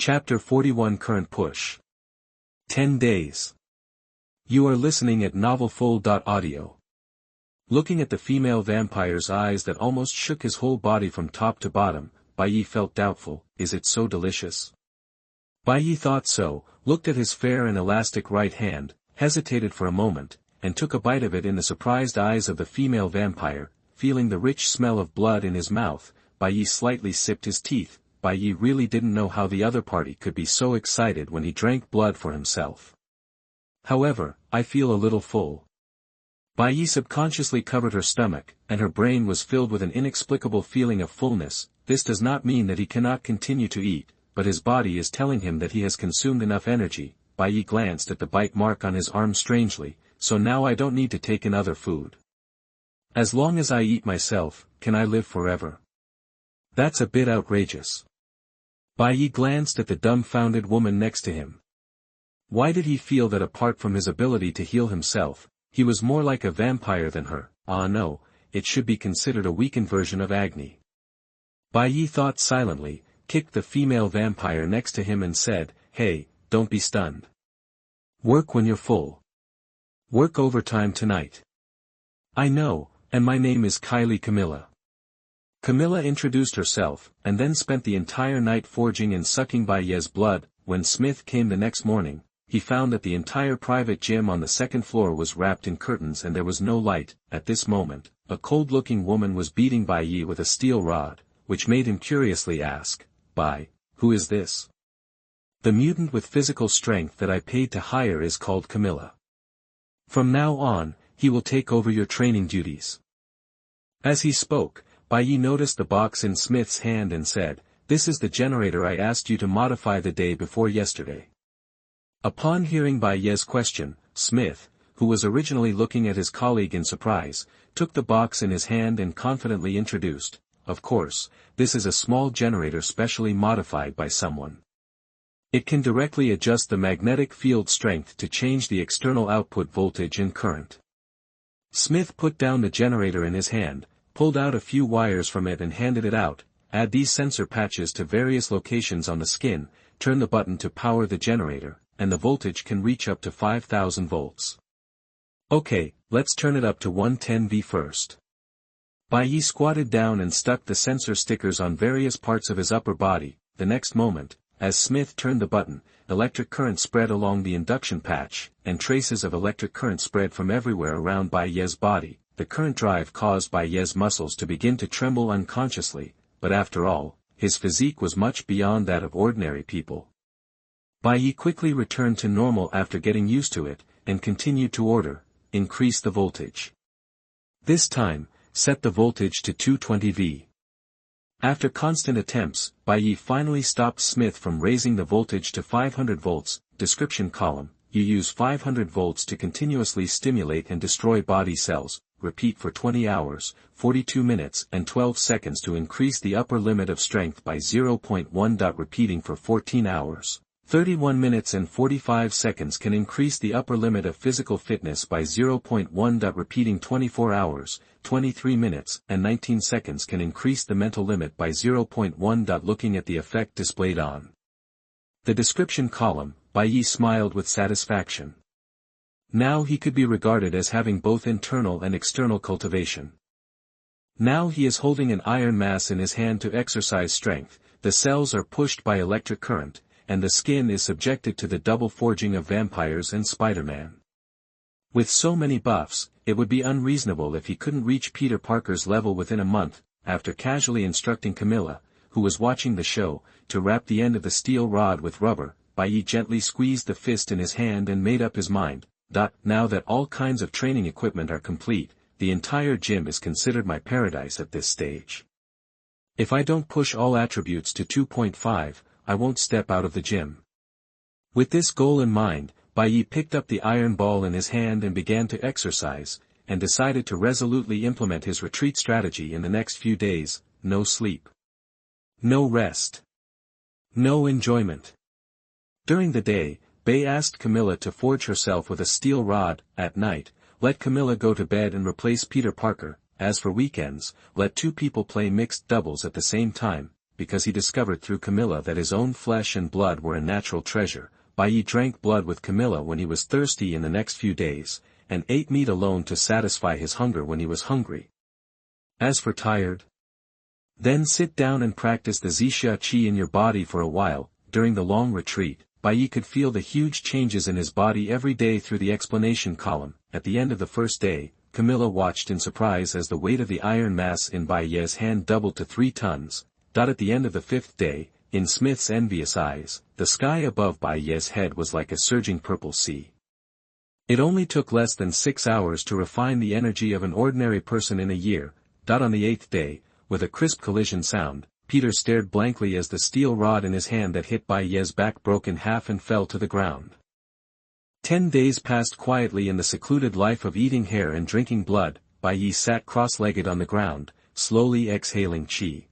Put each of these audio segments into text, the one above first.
Chapter 41 Current Push. 10 Days. You are listening at NovelFlow.audio. Looking at the female vampire's eyes that almost shook his whole body from top to bottom, Bai Ye felt doubtful. Is it so delicious? Bai Ye thought so, looked at his fair and elastic right hand, hesitated for a moment, and took a bite of it in the surprised eyes of the female vampire. Feeling the rich smell of blood in his mouth, Bai Ye slightly sipped his teeth. Bai Ye really didn't know how the other party could be so excited when he drank blood for himself. However, I feel a little full. Bai Ye subconsciously covered her stomach, and her brain was filled with an inexplicable feeling of fullness. This does not mean that he cannot continue to eat, but his body is telling him that he has consumed enough energy. Bai Ye glanced at the bite mark on his arm strangely, so now I don't need to take in other food. As long as I eat myself, can I live forever? That's a bit outrageous. Bai Ye glanced at the dumbfounded woman next to him. Why did he feel that apart from his ability to heal himself, he was more like a vampire than her? Ah no, it should be considered a weakened version of Agni. Bai Ye thought silently, kicked the female vampire next to him and said, "Hey, don't be stunned. Work when you're full. Work overtime tonight." "I know, and my name is Kylie Camilla." Camilla introduced herself, and then spent the entire night forging and sucking Bai Ye's blood. When Smith came the next morning, he found that the entire private gym on the second floor was wrapped in curtains and there was no light. At this moment, a cold-looking woman was beating Bai Ye with a steel rod, which made him curiously ask, "Bai, who is this?" "The mutant with physical strength that I paid to hire is called Camilla. From now on, he will take over your training duties." As he spoke, Bai Ye noticed the box in Smith's hand and said, "This is the generator I asked you to modify the day before yesterday." Upon hearing Bai Ye's question, Smith, who was originally looking at his colleague in surprise, took the box in his hand and confidently introduced, "Of course, this is a small generator specially modified by someone. It can directly adjust the magnetic field strength to change the external output voltage and current." Smith put down the generator in his hand, pulled out a few wires from it and handed it out. "Add these sensor patches to various locations on the skin, turn the button to power the generator, and the voltage can reach up to 5,000 volts. Okay, let's turn it up to 110V first." Bai Ye squatted down and stuck the sensor stickers on various parts of his upper body. The next moment, as Smith turned the button, electric current spread along the induction patch, and traces of electric current spread from everywhere around Bai Ye's body. The current drive caused Bai Ye's muscles to begin to tremble unconsciously, but after all, his physique was much beyond that of ordinary people. Bai Ye quickly returned to normal after getting used to it, and continued to order, "Increase the voltage. This time, set the voltage to 220V. After constant attempts, Bai Ye finally stopped Smith from raising the voltage to 500 volts. Description column: You use 500 volts to continuously stimulate and destroy body cells. Repeat for 20 hours, 42 minutes and 12 seconds to increase the upper limit of strength by 0.1. Repeating for 14 hours, 31 minutes and 45 seconds can increase the upper limit of physical fitness by 0.1. Repeating 24 hours, 23 minutes and 19 seconds can increase the mental limit by 0.1. Looking at the effect displayed on the description column, Bai Ye smiled with satisfaction. Now he could be regarded as having both internal and external cultivation. Now he is holding an iron mass in his hand to exercise strength, the cells are pushed by electric current, and the skin is subjected to the double forging of vampires and Spider-Man. With so many buffs, it would be unreasonable if he couldn't reach Peter Parker's level within a month. After casually instructing Camilla, who was watching the show, to wrap the end of the steel rod with rubber, Bai Ye gently squeezed the fist in his hand and made up his mind. Now that all kinds of training equipment are complete, the entire gym is considered my paradise at this stage. If I don't push all attributes to 2.5, I won't step out of the gym. With this goal in mind, Bai Ye picked up the iron ball in his hand and began to exercise, and decided to resolutely implement his retreat strategy in the next few days: no sleep, no rest, no enjoyment. During the day, Bai asked Camilla to forge herself with a steel rod. At night, let Camilla go to bed and replace Peter Parker. As for weekends, let two people play mixed doubles at the same time. because he discovered through Camilla that his own flesh and blood were a natural treasure. Bai Ye drank blood with Camilla when he was thirsty in the next few days, and ate meat alone to satisfy his hunger when he was hungry. As for tired, then sit down and practice the Zixia Qi in your body for a while. During the long retreat, Bai Ye could feel the huge changes in his body every day through the explanation column. At the end of the first day, Camilla watched in surprise as the weight of the iron mass in Bai Ye's hand doubled to 3 tons. At the end of the 5th day, in Smith's envious eyes, the sky above Bai Ye's head was like a surging purple sea. It only took less than 6 hours to refine the energy of an ordinary person in a year. On the 8th day, with a crisp collision sound, Peter stared blankly as the steel rod in his hand that hit Bai Ye's back broke in half and fell to the ground. 10 days passed quietly in the secluded life of eating hair and drinking blood. Bai Ye sat cross-legged on the ground, slowly exhaling qi.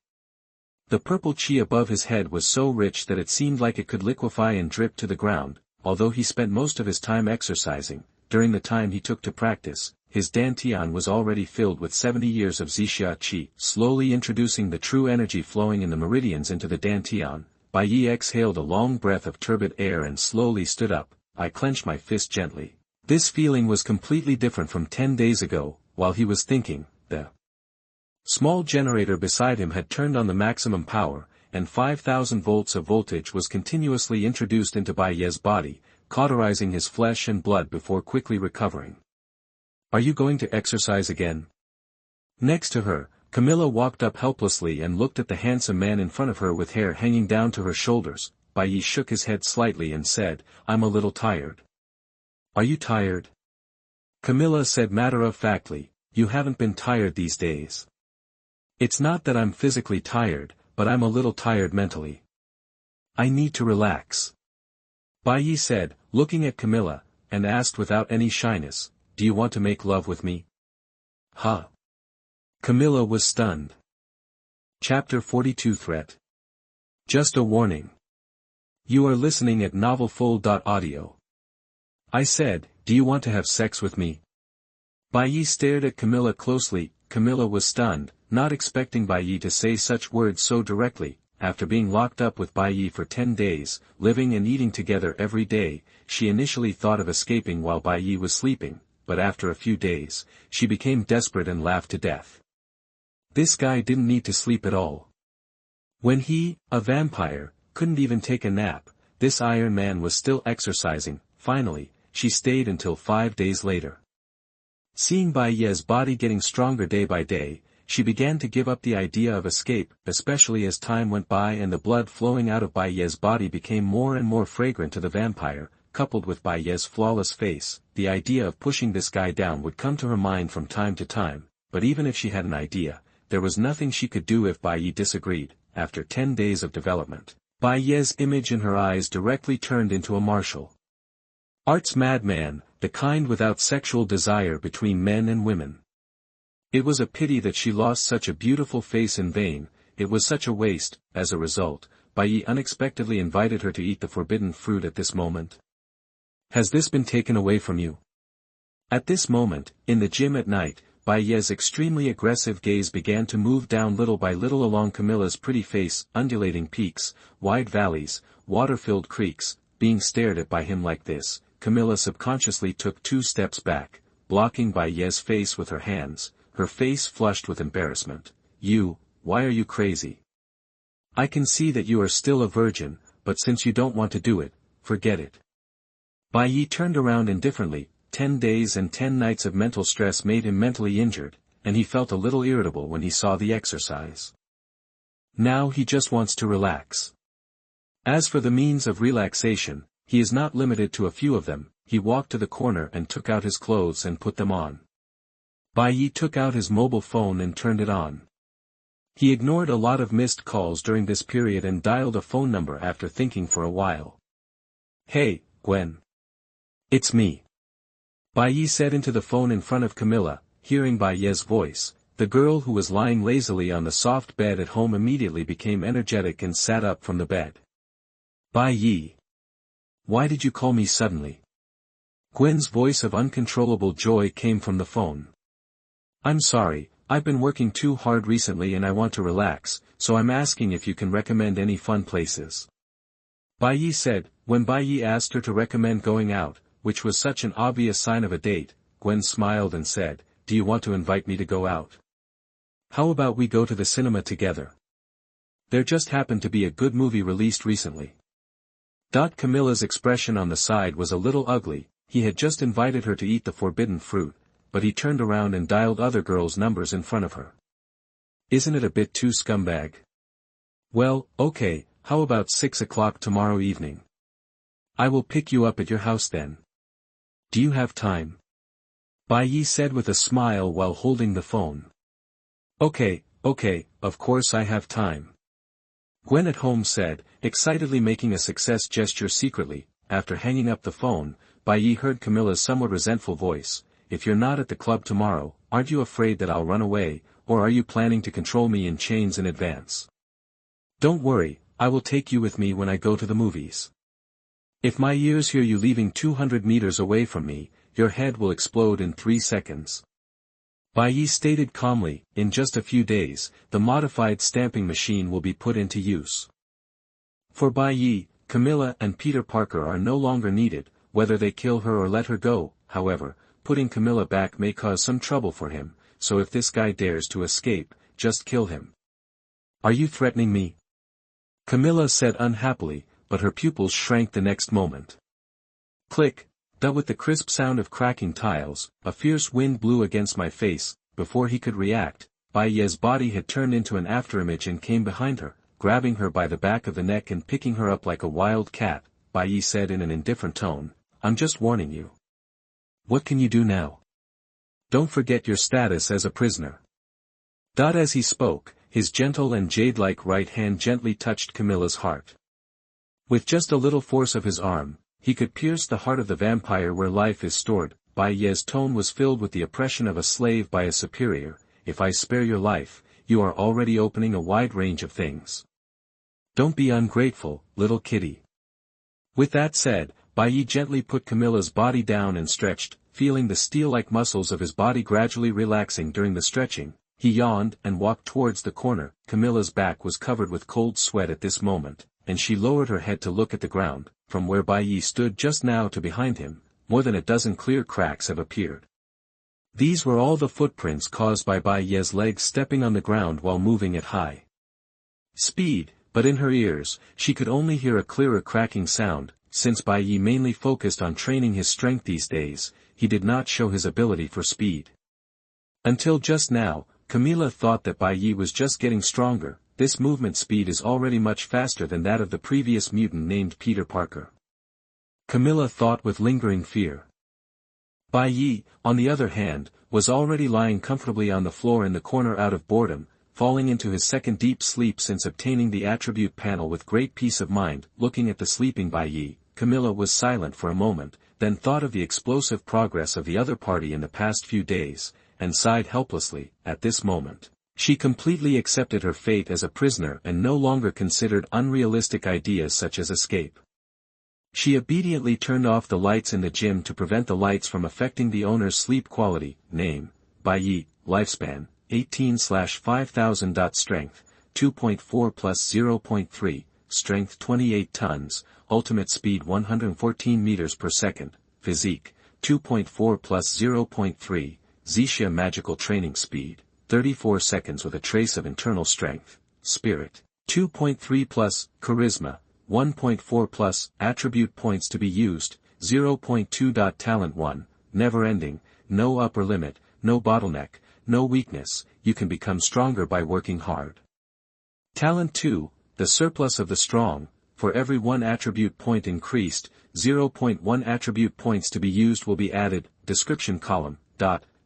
The purple qi above his head was so rich that it seemed like it could liquefy and drip to the ground. Although he spent most of his time exercising, during the time he took to practice, his dantian was already filled with 70 years of Zixia Qi. Slowly introducing the true energy flowing in the meridians into the dantian, Bai Ye exhaled a long breath of turbid air and slowly stood up. I clenched my fist gently. This feeling was completely different from 10 days ago. While he was thinking, the small generator beside him had turned on the maximum power, and 5,000 volts of voltage was continuously introduced into Bai Ye's body, cauterizing his flesh and blood before quickly recovering. Are you going to exercise again? Next to her, Camilla walked up helplessly and looked at the handsome man in front of her with hair hanging down to her shoulders. Bai Ye shook his head slightly and said, I'm a little tired. Are you tired? Camilla said matter-of-factly, you haven't been tired these days. It's not that I'm physically tired, but I'm a little tired mentally. I need to relax. Bai Ye said, looking at Camilla, and asked without any shyness, do you want to make love with me? Huh? Camilla was stunned. Chapter 42 Threat. Just a warning. You are listening at NovelFlow.audio. I said, do you want to have sex with me? Bai Ye stared at Camilla closely. Camilla was stunned, not expecting Bai Ye to say such words so directly. After being locked up with Bai Ye for 10 days, living and eating together every day, she initially thought of escaping while Bai Ye was sleeping, but after a few days, she became desperate and laughed to death. This guy didn't need to sleep at all. When he, a vampire, couldn't even take a nap, this Iron Man was still exercising. Finally, she stayed until 5 days later. Seeing Bai Ye's body getting stronger day by day, she began to give up the idea of escape, especially as time went by and the blood flowing out of Bai Ye's body became more and more fragrant to the vampire. Coupled with Bai Ye's flawless face, the idea of pushing this guy down would come to her mind from time to time, but even if she had an idea, there was nothing she could do if Bai Ye disagreed. After 10 days of development, Bai Ye's image in her eyes directly turned into a martial arts madman, the kind without sexual desire between men and women. It was a pity that she lost such a beautiful face in vain. It was such a waste. As a result, Bai Ye unexpectedly invited her to eat the forbidden fruit at this moment. Has this been taken away from you? At this moment, in the gym at night, Bai Ye's extremely aggressive gaze began to move down little by little along Camilla's pretty face, undulating peaks, wide valleys, water-filled creeks. Being stared at by him like this, Camilla subconsciously took 2 steps back, blocking Bai Ye's face with her hands, her face flushed with embarrassment. Why are you crazy? I can see that you are still a virgin, but since you don't want to do it, forget it. Bai Ye turned around indifferently. 10 days and 10 nights of mental stress made him mentally injured, and he felt a little irritable when he saw the exercise. Now he just wants to relax. As for the means of relaxation, he is not limited to a few of them. He walked to the corner and took out his clothes and put them on. Bai Ye took out his mobile phone and turned it on. He ignored a lot of missed calls during this period and dialed a phone number after thinking for a while. Hey, Gwen. It's me. Bai Ye said into the phone in front of Camilla. Hearing Bai Ye's voice, the girl who was lying lazily on the soft bed at home immediately became energetic and sat up from the bed. Bai Ye. Why did you call me suddenly? Gwen's voice of uncontrollable joy came from the phone. I'm sorry, I've been working too hard recently and I want to relax, so I'm asking if you can recommend any fun places. Bai Ye said. When Bai Ye asked her to recommend going out, which was such an obvious sign of a date, Gwen smiled and said, "Do you want to invite me to go out? How about we go to the cinema together? There just happened to be a good movie released recently." Camilla's expression on the side was a little ugly. He had just invited her to eat the forbidden fruit, but he turned around and dialed other girls' numbers in front of her. Isn't it a bit too scumbag? Well, okay, how about 6 o'clock tomorrow evening? I will pick you up at your house then. Do you have time? Bai Ye said with a smile while holding the phone. Okay, of course I have time. Gwen at home said, excitedly making a success gesture secretly. After hanging up the phone, Bai Ye heard Camilla's somewhat resentful voice. If you're not at the club tomorrow, aren't you afraid that I'll run away, or are you planning to control me in chains in advance? Don't worry, I will take you with me when I go to the movies. If my ears hear you leaving 200 meters away from me, your head will explode in 3 seconds. Bai Ye stated calmly, in just a few days, the modified stamping machine will be put into use. For Bai Ye, Camilla and Peter Parker are no longer needed, whether they kill her or let her go. However, putting Camilla back may cause some trouble for him, so if this guy dares to escape, just kill him. Are you threatening me? Camilla said unhappily, but her pupils shrank the next moment. Click, with the crisp sound of cracking tiles, a fierce wind blew against my face. Before he could react, Bai Ye's body had turned into an afterimage and came behind her, grabbing her by the back of the neck and picking her up like a wild cat. Bai Ye said in an indifferent tone, I'm just warning you. What can you do now? Don't forget your status as a prisoner. As he spoke, his gentle and jade-like right hand gently touched Camilla's heart. With just a little force of his arm, he could pierce the heart of the vampire where life is stored. Bai Ye's tone was filled with the oppression of a slave by a superior. If I spare your life, you are already opening a wide range of things. Don't be ungrateful, little kitty. With that said, Bai Ye gently put Camilla's body down and stretched, feeling the steel-like muscles of his body gradually relaxing during the stretching. He yawned and walked towards the corner. Camilla's back was covered with cold sweat at this moment, and she lowered her head to look at the ground. From where Bai Ye stood just now to behind him, more than a dozen clear cracks have appeared. These were all the footprints caused by Bai Ye's legs stepping on the ground while moving at high speed, but in her ears, she could only hear a clearer cracking sound. Since Bai Ye mainly focused on training his strength these days, he did not show his ability for speed. Until just now, Camilla thought that Bai Ye was just getting stronger. This movement speed is already much faster than that of the previous mutant named Peter Parker. Camilla thought with lingering fear. Bai Ye, on the other hand, was already lying comfortably on the floor in the corner out of boredom, falling into his second deep sleep since obtaining the attribute panel with great peace of mind. Looking at the sleeping Bai Ye, Camilla was silent for a moment, then thought of the explosive progress of the other party in the past few days, and sighed helplessly. At this moment, she completely accepted her fate as a prisoner and no longer considered unrealistic ideas such as escape. She obediently turned off the lights in the gym to prevent the lights from affecting the owner's sleep quality. Name, Bai Ye, lifespan, 18/5000. Strength, 2.4 plus 0.3, strength 28 tons, ultimate speed 114 meters per second, physique, 2.4 plus 0.3, Zhutian magical training speed, 34 seconds with a trace of internal strength, spirit, 2.3 plus, charisma, 1.4 plus, attribute points to be used, 0.2. Talent 1, never ending, no upper limit, no bottleneck, no weakness, you can become stronger by working hard. Talent 2, the surplus of the strong, for every 1 attribute point increased, 0.1 attribute points to be used will be added. Description column.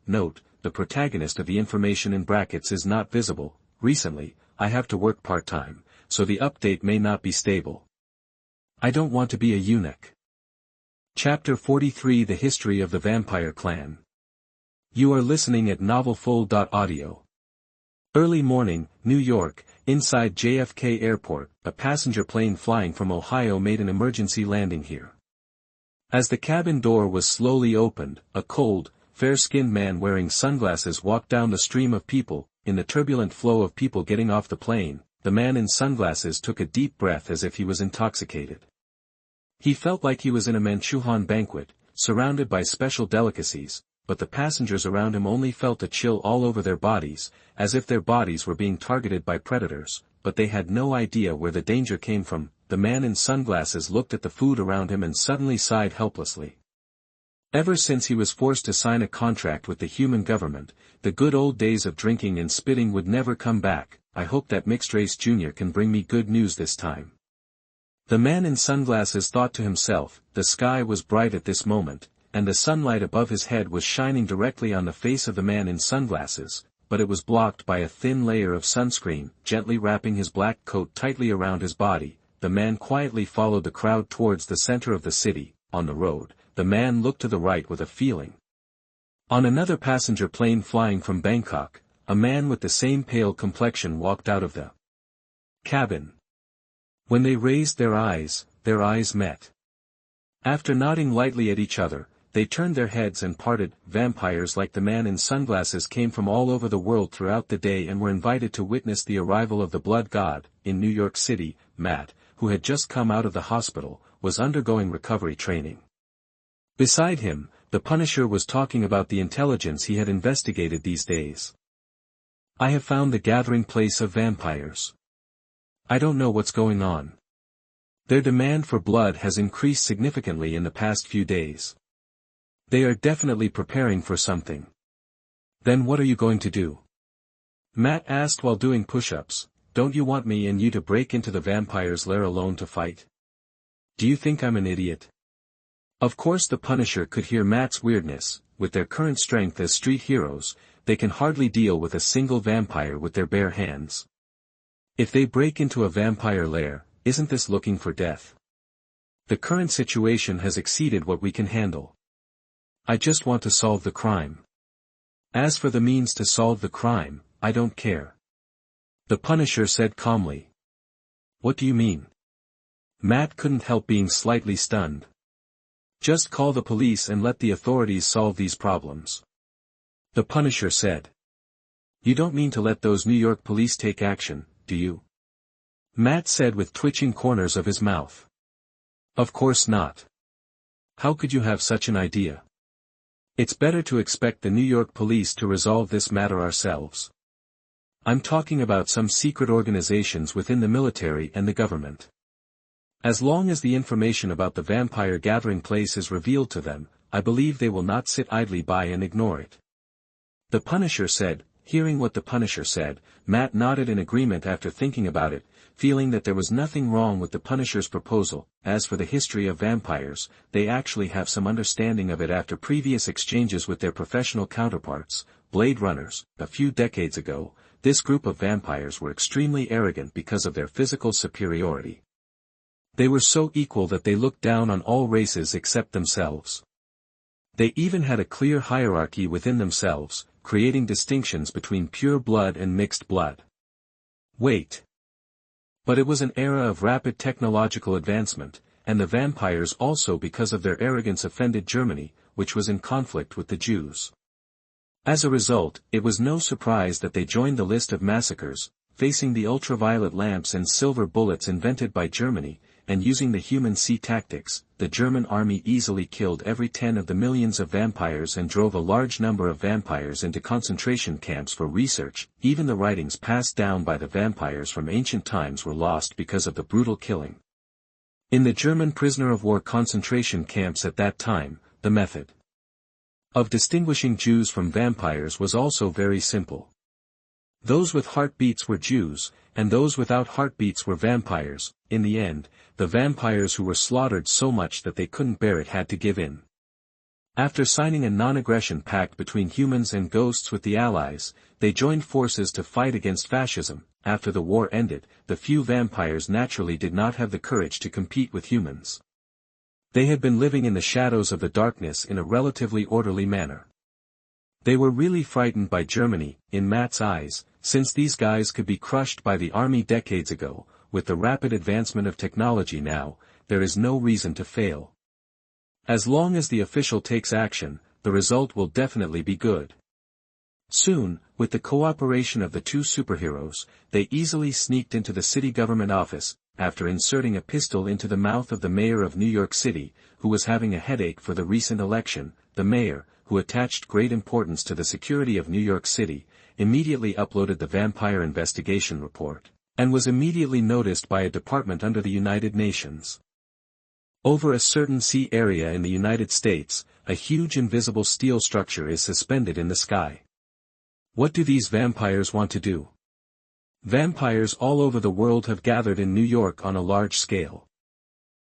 Note, the protagonist of the information in brackets is not visible. Recently, I have to work part-time, so the update may not be stable. I don't want to be a eunuch. Chapter 43 The History of the Vampire Clan. You are listening at NovelFlow.audio. Early morning, New York, inside JFK Airport, a passenger plane flying from Ohio made an emergency landing here. As the cabin door was slowly opened, a cold, fair-skinned man wearing sunglasses walked down the stream of people. In the turbulent flow of people getting off the plane, the man in sunglasses took a deep breath as if he was intoxicated. He felt like he was in a Manchuhan banquet, surrounded by special delicacies, but the passengers around him only felt a chill all over their bodies, as if their bodies were being targeted by predators, but they had no idea where the danger came from. The man in sunglasses looked at the food around him and suddenly sighed helplessly. Ever since he was forced to sign a contract with the human government, the good old days of drinking and spitting would never come back. I hope that Mixed Race Jr. can bring me good news this time. The man in sunglasses thought to himself. The sky was bright at this moment, and the sunlight above his head was shining directly on the face of the man in sunglasses, but it was blocked by a thin layer of sunscreen. Gently wrapping his black coat tightly around his body, the man quietly followed the crowd towards the center of the city. On the road, the man looked to the right with a feeling. On another passenger plane flying from Bangkok, a man with the same pale complexion walked out of the cabin. When they raised their eyes met. After nodding lightly at each other, they turned their heads and parted. Vampires like the man in sunglasses came from all over the world throughout the day and were invited to witness the arrival of the blood god. In New York City, Matt, who had just come out of the hospital, was undergoing recovery training. Beside him, the Punisher was talking about the intelligence he had investigated these days. I have found the gathering place of vampires. I don't know what's going on. Their demand for blood has increased significantly in the past few days. They are definitely preparing for something. Then what are you going to do? Matt asked while doing push-ups. Don't you want me and you to break into the vampire's lair alone to fight? Do you think I'm an idiot? Of course the Punisher could hear Matt's weirdness. With their current strength as street heroes, they can hardly deal with a single vampire with their bare hands. If they break into a vampire lair, isn't this looking for death? The current situation has exceeded what we can handle. I just want to solve the crime. As for the means to solve the crime, I don't care. The Punisher said calmly. What do you mean? Matt couldn't help being slightly stunned. Just call the police and let the authorities solve these problems. The Punisher said. You don't mean to let those New York police take action, do you? Matt said with twitching corners of his mouth. Of course not. How could you have such an idea? It's better to expect the New York police to resolve this matter ourselves. I'm talking about some secret organizations within the military and the government. As long as the information about the vampire gathering place is revealed to them, I believe they will not sit idly by and ignore it. The Punisher said. Hearing what the Punisher said, Matt nodded in agreement after thinking about it, feeling that there was nothing wrong with the Punisher's proposal. As for the history of vampires, they actually have some understanding of it after previous exchanges with their professional counterparts, Blade Runners. A few decades ago, this group of vampires were extremely arrogant because of their physical superiority. They were so equal that they looked down on all races except themselves. They even had a clear hierarchy within themselves, creating distinctions between pure blood and mixed blood. Wait. But it was an era of rapid technological advancement, and the vampires also because of their arrogance offended Germany, which was in conflict with the Jews. As a result, it was no surprise that they joined the list of massacres, facing the ultraviolet lamps and silver bullets invented by Germany, and using the human sea tactics. The German army easily killed every 10 of the millions of vampires and drove a large number of vampires into concentration camps for research. Even the writings passed down by the vampires from ancient times were lost because of the brutal killing. In the German prisoner of war concentration camps at that time, the method of distinguishing Jews from vampires was also very simple. Those with heartbeats were Jews, and those without heartbeats were vampires. In the end, the vampires who were slaughtered so much that they couldn't bear it had to give in. After signing a non-aggression pact between humans and ghosts with the Allies, they joined forces to fight against fascism. After the war ended, the few vampires naturally did not have the courage to compete with humans. They had been living in the shadows of the darkness in a relatively orderly manner. They were really frightened by Germany, in Matt's eyes, since these guys could be crushed by the army decades ago. With the rapid advancement of technology now, there is no reason to fail. As long as the official takes action, the result will definitely be good. Soon, with the cooperation of the two superheroes, they easily sneaked into the city government office, after inserting a pistol into the mouth of the mayor of New York City, who was having a headache for the recent election. The mayor, who attached great importance to the security of New York City, immediately uploaded the vampire investigation report, and was immediately noticed by a department under the United Nations. Over a certain sea area in the United States, a huge invisible steel structure is suspended in the sky. What do these vampires want to do? Vampires all over the world have gathered in New York on a large scale.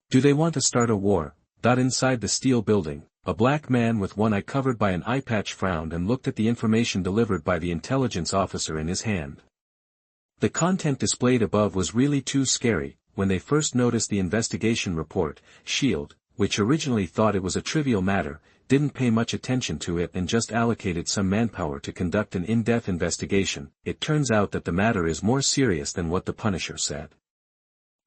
Do they want to start a war? Inside the steel building, a black man with one eye covered by an eye patch frowned and looked at the information delivered by the intelligence officer in his hand. The content displayed above was really too scary. When they first noticed the investigation report, S.H.I.E.L.D., which originally thought it was a trivial matter, didn't pay much attention to it and just allocated some manpower to conduct an in-depth investigation. It turns out that the matter is more serious than what the Punisher said.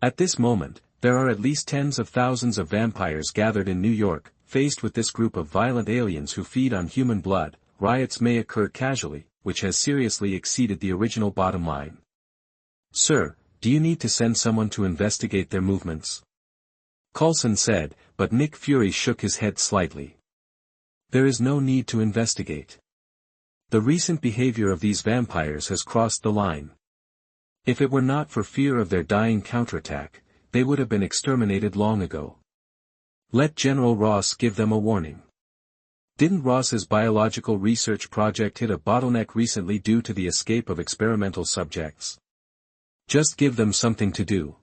At this moment, there are at least tens of thousands of vampires gathered in New York. Faced with this group of violent aliens who feed on human blood, riots may occur casually, which has seriously exceeded the original bottom line. Sir, do you need to send someone to investigate their movements? Coulson said, but Nick Fury shook his head slightly. There is no need to investigate. The recent behavior of these vampires has crossed the line. If it were not for fear of their dying counterattack, they would have been exterminated long ago. Let General Ross give them a warning. Didn't Ross's biological research project hit a bottleneck recently due to the escape of experimental subjects? Just give them something to do.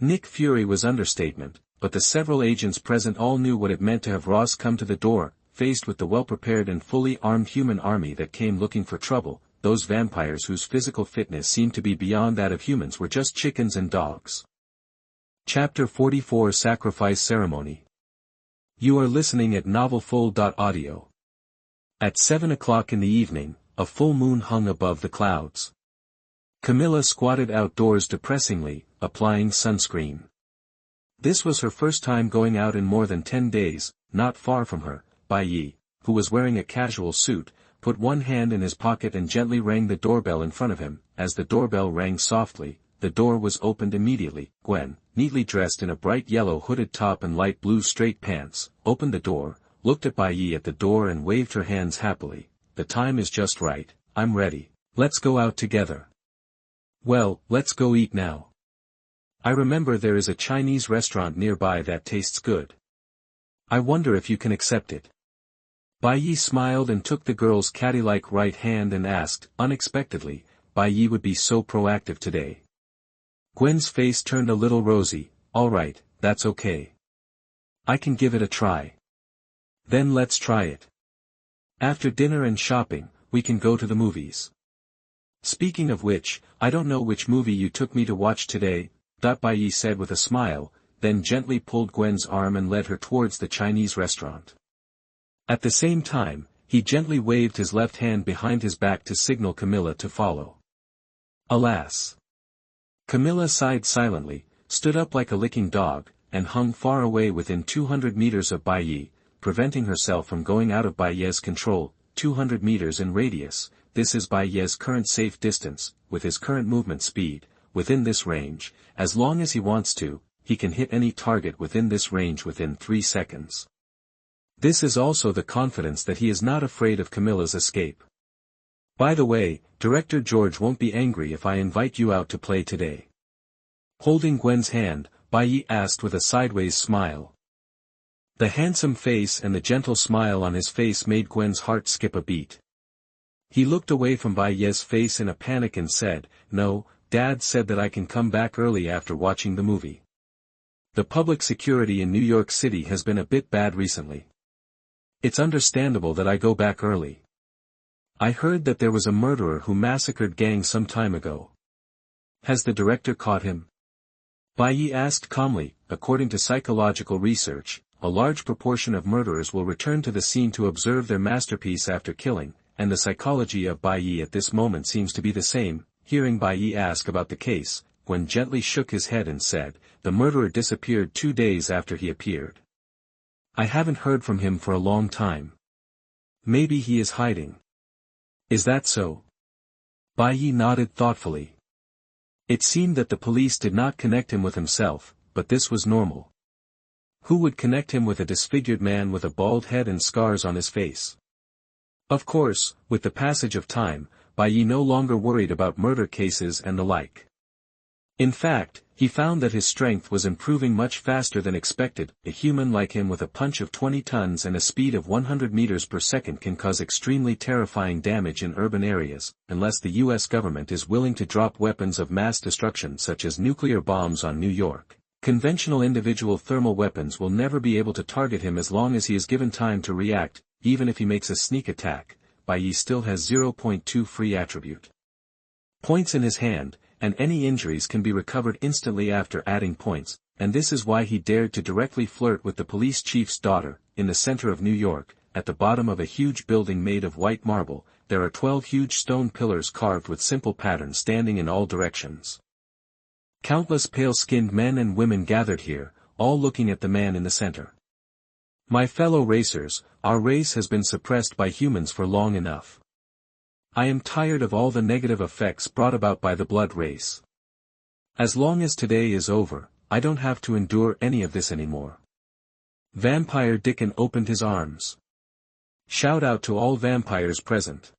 Nick Fury was understatement, but the several agents present all knew what it meant to have Ross come to the door. Faced with the well-prepared and fully armed human army that came looking for trouble, those vampires whose physical fitness seemed to be beyond that of humans were just chickens and dogs. Chapter 44 Sacrifice Ceremony. You are listening at NovelFlow.audio. At 7 o'clock in the evening, a full moon hung above the clouds. Camilla squatted outdoors depressingly, applying sunscreen. This was her first time going out in more than 10 days. Not far from her, Bai Ye, who was wearing a casual suit, put one hand in his pocket and gently rang the doorbell in front of him. As the doorbell rang softly, the door was opened immediately. Gwen, neatly dressed in a bright yellow hooded top and light blue straight pants, opened the door, looked at Bai Ye at the door and waved her hands happily. The time is just right, I'm ready, let's go out together. Well, let's go eat now. I remember there is a Chinese restaurant nearby that tastes good. I wonder if you can accept it. Bai Ye smiled and took the girl's catty-like right hand and asked, unexpectedly, Bai Ye would be so proactive today. Gwen's face turned a little rosy. All right, that's okay. I can give it a try. Then let's try it. After dinner and shopping, we can go to the movies. Speaking of which, I don't know which movie you took me to watch today, Bai Ye said with a smile, then gently pulled Gwen's arm and led her towards the Chinese restaurant. At the same time, he gently waved his left hand behind his back to signal Camilla to follow. Alas! Camilla sighed silently, stood up like a licking dog, and hung far away within 200 meters of Bai Ye, preventing herself from going out of Bai Ye's control. 200 meters in radius, this is Bai Ye's current safe distance. With his current movement speed, within this range, as long as he wants to, he can hit any target within this range within 3 seconds. This is also the confidence that he is not afraid of Camilla's escape. By the way, Director George won't be angry if I invite you out to play today. Holding Gwen's hand, Bai Ye asked with a sideways smile. The handsome face and the gentle smile on his face made Gwen's heart skip a beat. He looked away from Bai Ye's face in a panic and said, No, Dad said that I can come back early after watching the movie. The public security in New York City has been a bit bad recently. It's understandable that I go back early. I heard that there was a murderer who massacred gangs some time ago. Has the director caught him? Bai Ye asked calmly. According to psychological research, a large proportion of murderers will return to the scene to observe their masterpiece after killing, and the psychology of Bai Ye at this moment seems to be the same. Hearing Bai Ye ask about the case, Gwen gently shook his head and said, the murderer disappeared 2 days after he appeared. I haven't heard from him for a long time. Maybe he is hiding. Is that so? Bai Ye nodded thoughtfully. It seemed that the police did not connect him with himself, but this was normal. Who would connect him with a disfigured man with a bald head and scars on his face? Of course, with the passage of time, Bai Ye no longer worried about murder cases and the like. In fact, he found that his strength was improving much faster than expected. A human like him with a punch of 20 tons and a speed of 100 meters per second can cause extremely terrifying damage in urban areas, unless the US government is willing to drop weapons of mass destruction such as nuclear bombs on New York. Conventional individual thermal weapons will never be able to target him as long as he is given time to react. Even if he makes a sneak attack, Bai Ye still has 0.2 free attribute points in his hand, and any injuries can be recovered instantly after adding points, and this is why he dared to directly flirt with the police chief's daughter. In the center of New York, at the bottom of a huge building made of white marble, there are 12 huge stone pillars carved with simple patterns standing in all directions. Countless pale-skinned men and women gathered here, all looking at the man in the center. My fellow racers, our race has been suppressed by humans for long enough. I am tired of all the negative effects brought about by the blood race. As long as today is over, I don't have to endure any of this anymore. Vampire Dickon opened his arms. Shout out to all vampires present.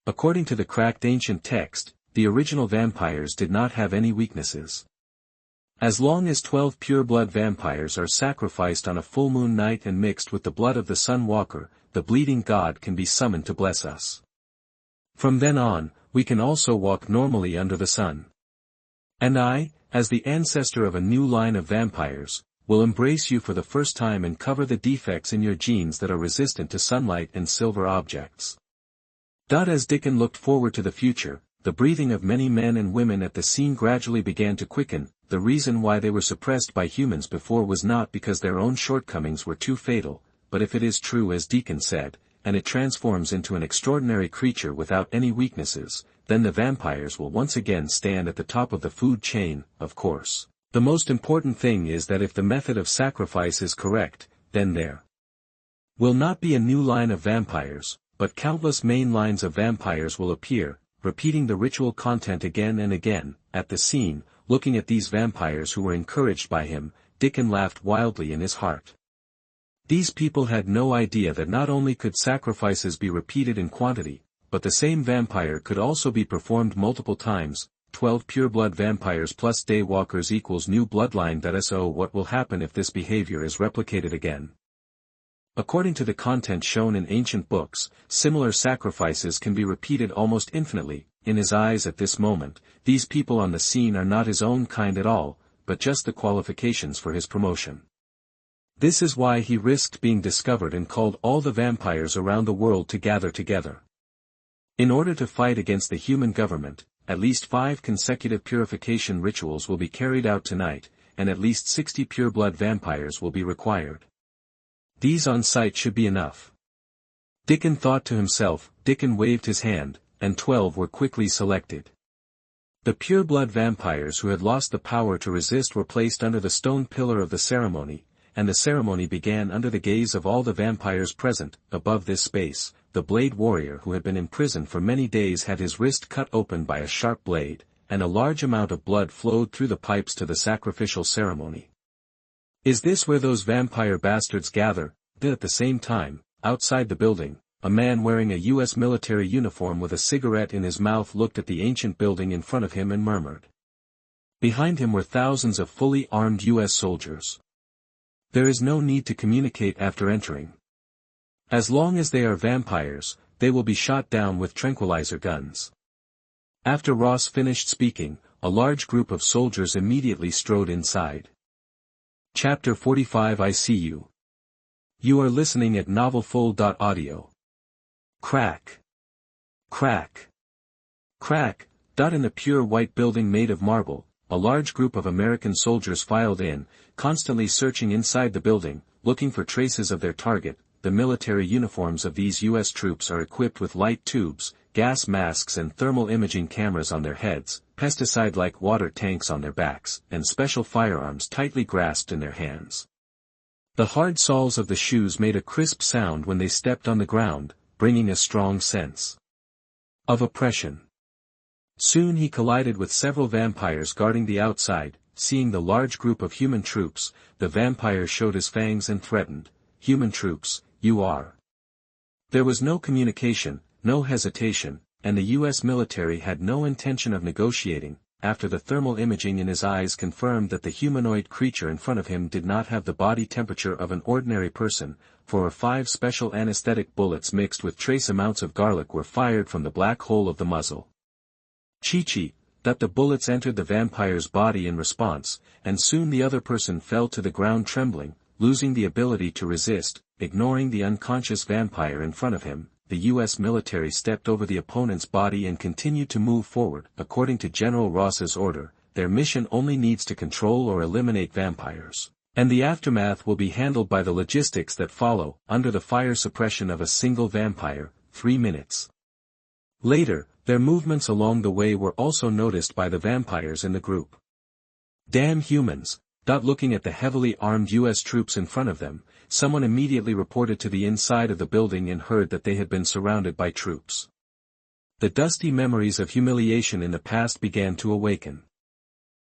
According to the cracked ancient text, the original vampires did not have any weaknesses. As long as 12 pure-blood vampires are sacrificed on a full moon night and mixed with the blood of the Sun Walker, the bleeding god can be summoned to bless us. From then on, we can also walk normally under the sun. And I, as the ancestor of a new line of vampires, will embrace you for the first time and cover the defects in your genes that are resistant to sunlight and silver objects. As Dickon looked forward to the future, the breathing of many men and women at the scene gradually began to quicken. The reason why they were suppressed by humans before was not because their own shortcomings were too fatal, but if it is true as Deacon said, and it transforms into an extraordinary creature without any weaknesses, then the vampires will once again stand at the top of the food chain. Of course, the most important thing is that if the method of sacrifice is correct, then there will not be a new line of vampires, but countless main lines of vampires will appear, repeating the ritual content again and again. At the scene, looking at these vampires who were encouraged by him, Dickon laughed wildly in his heart. These people had no idea that not only could sacrifices be repeated in quantity, but the same vampire could also be performed multiple times. 12 pure-blood vampires plus daywalkers equals new bloodline. So what will happen if this behavior is replicated again? According to the content shown in ancient books, similar sacrifices can be repeated almost infinitely. In his eyes at this moment, these people on the scene are not his own kind at all, but just the qualifications for his promotion. This is why he risked being discovered and called all the vampires around the world to gather together. In order to fight against the human government, at least 5 consecutive purification rituals will be carried out tonight, and at least 60 pure-blood vampires will be required. These on site should be enough. Dickon thought to himself. Dickon waved his hand, and 12 were quickly selected. The pure-blood vampires who had lost the power to resist were placed under the stone pillar of the ceremony, and the ceremony began under the gaze of all the vampires present. Above this space, the blade warrior who had been imprisoned for many days had his wrist cut open by a sharp blade, and a large amount of blood flowed through the pipes to the sacrificial ceremony. Is this where those vampire bastards gather? At the same time, outside the building, a man wearing a U.S. military uniform with a cigarette in his mouth looked at the ancient building in front of him and murmured. Behind him were thousands of fully armed U.S. soldiers. There is no need to communicate after entering. As long as they are vampires, they will be shot down with tranquilizer guns. After Ross finished speaking, a large group of soldiers immediately strode inside. Chapter 45. I see you. You are listening at NovelFlow.audio. Crack. Crack. Crack. In the pure white building made of marble, a large group of American soldiers filed in, constantly searching inside the building, looking for traces of their target. The military uniforms of these U.S. troops are equipped with light tubes, gas masks and thermal imaging cameras on their heads, pesticide-like water tanks on their backs, and special firearms tightly grasped in their hands. The hard soles of the shoes made a crisp sound when they stepped on the ground. bringing a strong sense of oppression. Soon he collided with several vampires guarding the outside. Seeing the large group of human troops, the vampire showed his fangs and threatened, "Human troops, you are." There was no communication, no hesitation, and the US military had no intention of negotiating. After the thermal imaging in his eyes confirmed that the humanoid creature in front of him did not have the body temperature of an ordinary person, 4 or 5 special anesthetic bullets mixed with trace amounts of garlic were fired from the black hole of the muzzle. Chi-chi, that the bullets entered the vampire's body in response, and soon the other person fell to the ground trembling, losing the ability to resist. Ignoring the unconscious vampire in front of him, the US military stepped over the opponent's body and continued to move forward. According to General Ross's order, their mission only needs to control or eliminate vampires, and the aftermath will be handled by the logistics that follow. Under the fire suppression of a single vampire, 3 minutes later, their movements along the way were also noticed by the vampires in the group. "Damn humans!" Looking at the heavily armed US troops in front of them, someone immediately reported to the inside of the building and heard that they had been surrounded by troops. The dusty memories of humiliation in the past began to awaken.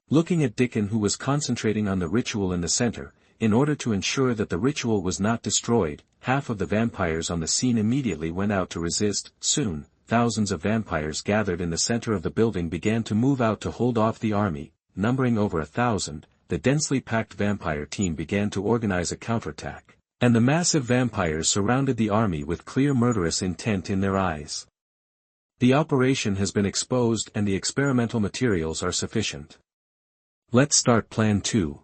Looking at Dickon, who was concentrating on the ritual in the center, in order to ensure that the ritual was not destroyed, half of the vampires on the scene immediately went out to resist. Soon, thousands of vampires gathered in the center of the building began to move out to hold off the army. Numbering over 1,000, the densely packed vampire team began to organize a counterattack, and the massive vampires surrounded the army with clear murderous intent in their eyes. The operation has been exposed and the experimental materials are sufficient. Let's start Plan 2.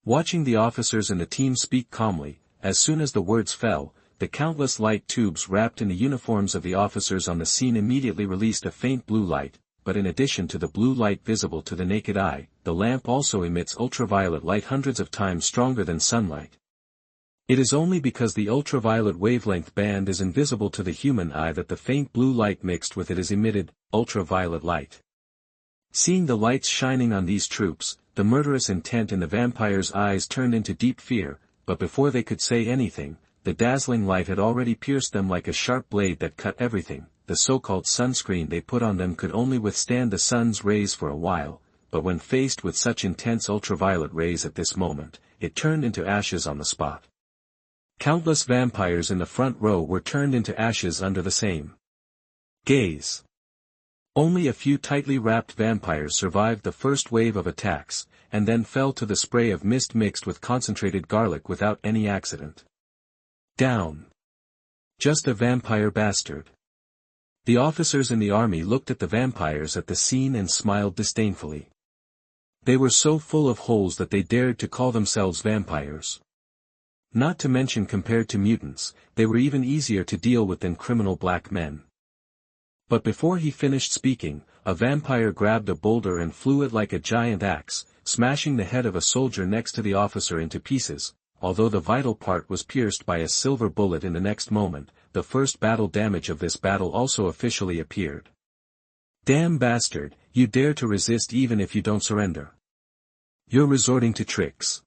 Watching the officers and the team speak calmly, as soon as the words fell, the countless light tubes wrapped in the uniforms of the officers on the scene immediately released a faint blue light, but in addition to the blue light visible to the naked eye, the lamp also emits ultraviolet light hundreds of times stronger than sunlight. It is only because the ultraviolet wavelength band is invisible to the human eye that the faint blue light mixed with it is emitted, ultraviolet light. Seeing the lights shining on these troops, the murderous intent in the vampire's eyes turned into deep fear, but before they could say anything, the dazzling light had already pierced them like a sharp blade that cut everything. The so-called sunscreen they put on them could only withstand the sun's rays for a while, but when faced with such intense ultraviolet rays at this moment, it turned into ashes on the spot. Countless vampires in the front row were turned into ashes under the same gaze. Only a few tightly wrapped vampires survived the first wave of attacks, and then fell to the spray of mist mixed with concentrated garlic without any accident. Down. Just a vampire bastard. The officers in the army looked at the vampires at the scene and smiled disdainfully. They were so full of holes that they dared to call themselves vampires. Not to mention, compared to mutants, they were even easier to deal with than criminal black men. But before he finished speaking, a vampire grabbed a boulder and flew it like a giant axe, smashing the head of a soldier next to the officer into pieces. Although the vital part was pierced by a silver bullet in the next moment, the first battle damage of this battle also officially appeared. "Damn bastard, you dare to resist even if you don't surrender. You're resorting to tricks."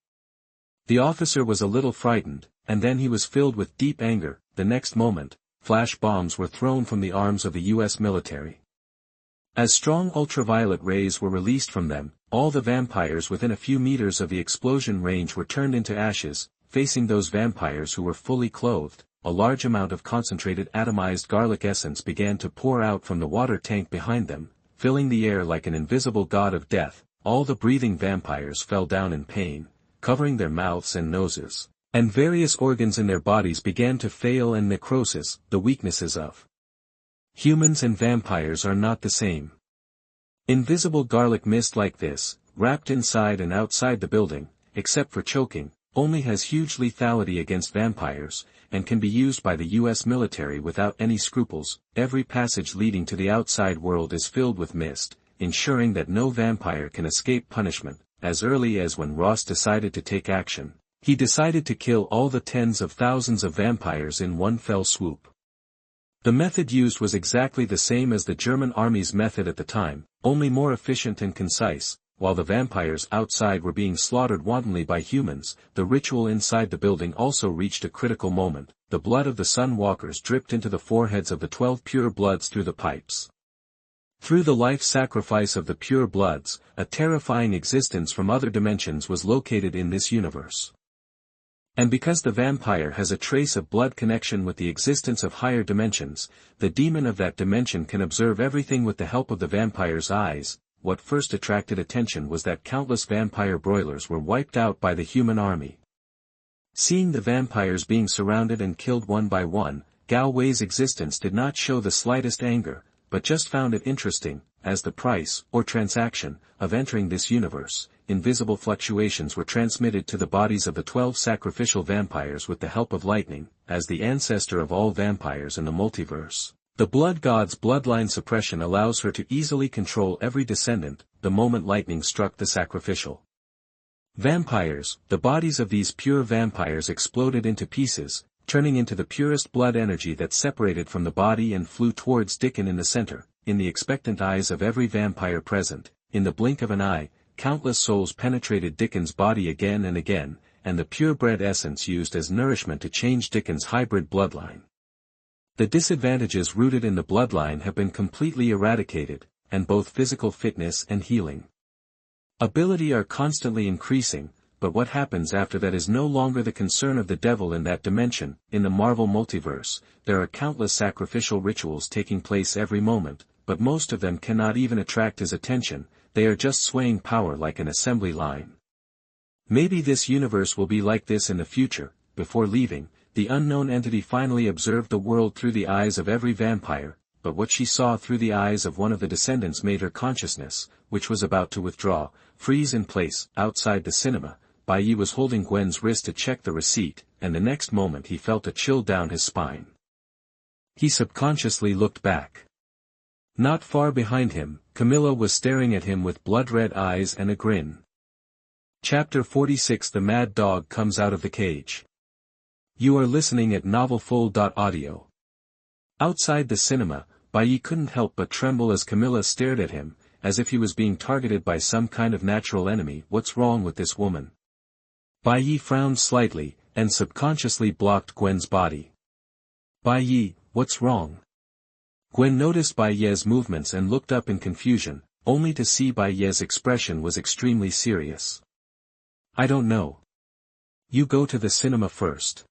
The officer was a little frightened, and then he was filled with deep anger. The next moment, flash bombs were thrown from the arms of the US military. As strong ultraviolet rays were released from them, all the vampires within a few meters of the explosion range were turned into ashes. Facing those vampires who were fully clothed, a large amount of concentrated atomized garlic essence began to pour out from the water tank behind them, filling the air like an invisible god of death. All the breathing vampires fell down in pain, covering their mouths and noses, and various organs in their bodies began to fail and necrosis. The weaknesses of humans and vampires are not the same. Invisible garlic mist like this, wrapped inside and outside the building, except for choking, only has huge lethality against vampires, and can be used by the US military without any scruples. Every passage leading to the outside world is filled with mist, ensuring that no vampire can escape punishment. As early as when Ross decided to take action, he decided to kill all the tens of thousands of vampires in one fell swoop. The method used was exactly the same as the German army's method at the time, only more efficient and concise. while the vampires outside were being slaughtered wantonly by humans, the ritual inside the building also reached a critical moment. The blood of the Sun Walkers dripped into the foreheads of the 12 pure bloods through the pipes. Through the life sacrifice of the pure bloods, a terrifying existence from other dimensions was located in this universe. And because the vampire has a trace of blood connection with the existence of higher dimensions, the demon of that dimension can observe everything with the help of the vampire's eyes. What first attracted attention was that countless vampire broilers were wiped out by the human army. Seeing the vampires being surrounded and killed one by one, Gao Wei's existence did not show the slightest anger, but just found it interesting. As the price, or transaction, of entering this universe, invisible fluctuations were transmitted to the bodies of the 12 sacrificial vampires with the help of lightning. As the ancestor of all vampires in the multiverse, the blood god's bloodline suppression allows her to easily control every descendant. The moment lightning struck the sacrificial vampires, the bodies of these pure vampires exploded into pieces, turning into the purest blood energy that separated from the body and flew towards Dickon in the center. In the expectant eyes of every vampire present, in the blink of an eye, countless souls penetrated Dickon's body again and again, and the purebred essence used as nourishment to change Dickon's hybrid bloodline. The disadvantages rooted in the bloodline have been completely eradicated, and both physical fitness and healing ability are constantly increasing, but what happens after that is no longer the concern of the devil in that dimension. In the Marvel multiverse, there are countless sacrificial rituals taking place every moment, but most of them cannot even attract his attention. They are just swaying power like an assembly line. Maybe this universe will be like this in the future. Before leaving, the unknown entity finally observed the world through the eyes of every vampire, but what she saw through the eyes of one of the descendants made her consciousness, which was about to withdraw, freeze in place. Outside the cinema, Bai Ye was holding Gwen's wrist to check the receipt, and the next moment he felt a chill down his spine. He subconsciously looked back. Not far behind him, Camilla was staring at him with blood-red eyes and a grin. Chapter 46 The Mad Dog Comes Out of the Cage. You are listening at NovelFlow.audio. Outside the cinema, Bai Ye couldn't help but tremble as Camilla stared at him, as if he was being targeted by some kind of natural enemy. What's wrong with this woman? Bai Ye frowned slightly, and subconsciously blocked Gwen's body. Bai Ye, what's wrong? Gwen noticed Bai Ye's movements and looked up in confusion, only to see Bai Ye's expression was extremely serious. I don't know. You go to the cinema first.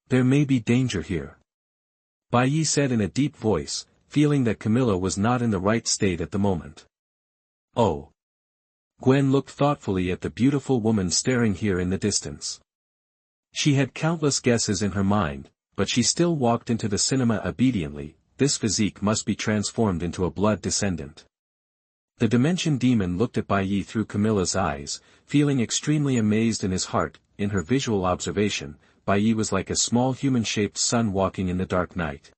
There may be danger here. Bai Ye said in a deep voice, feeling that Camilla was not in the right state at the moment. Oh. Gwen looked thoughtfully at the beautiful woman staring here in the distance. She had countless guesses in her mind, but she still walked into the cinema obediently. This physique must be transformed into a blood descendant. The Dimension Demon looked at Bai Ye through Camilla's eyes, feeling extremely amazed in his heart. In her visual observation, Bai Ye was like a small human-shaped sun walking in the dark night.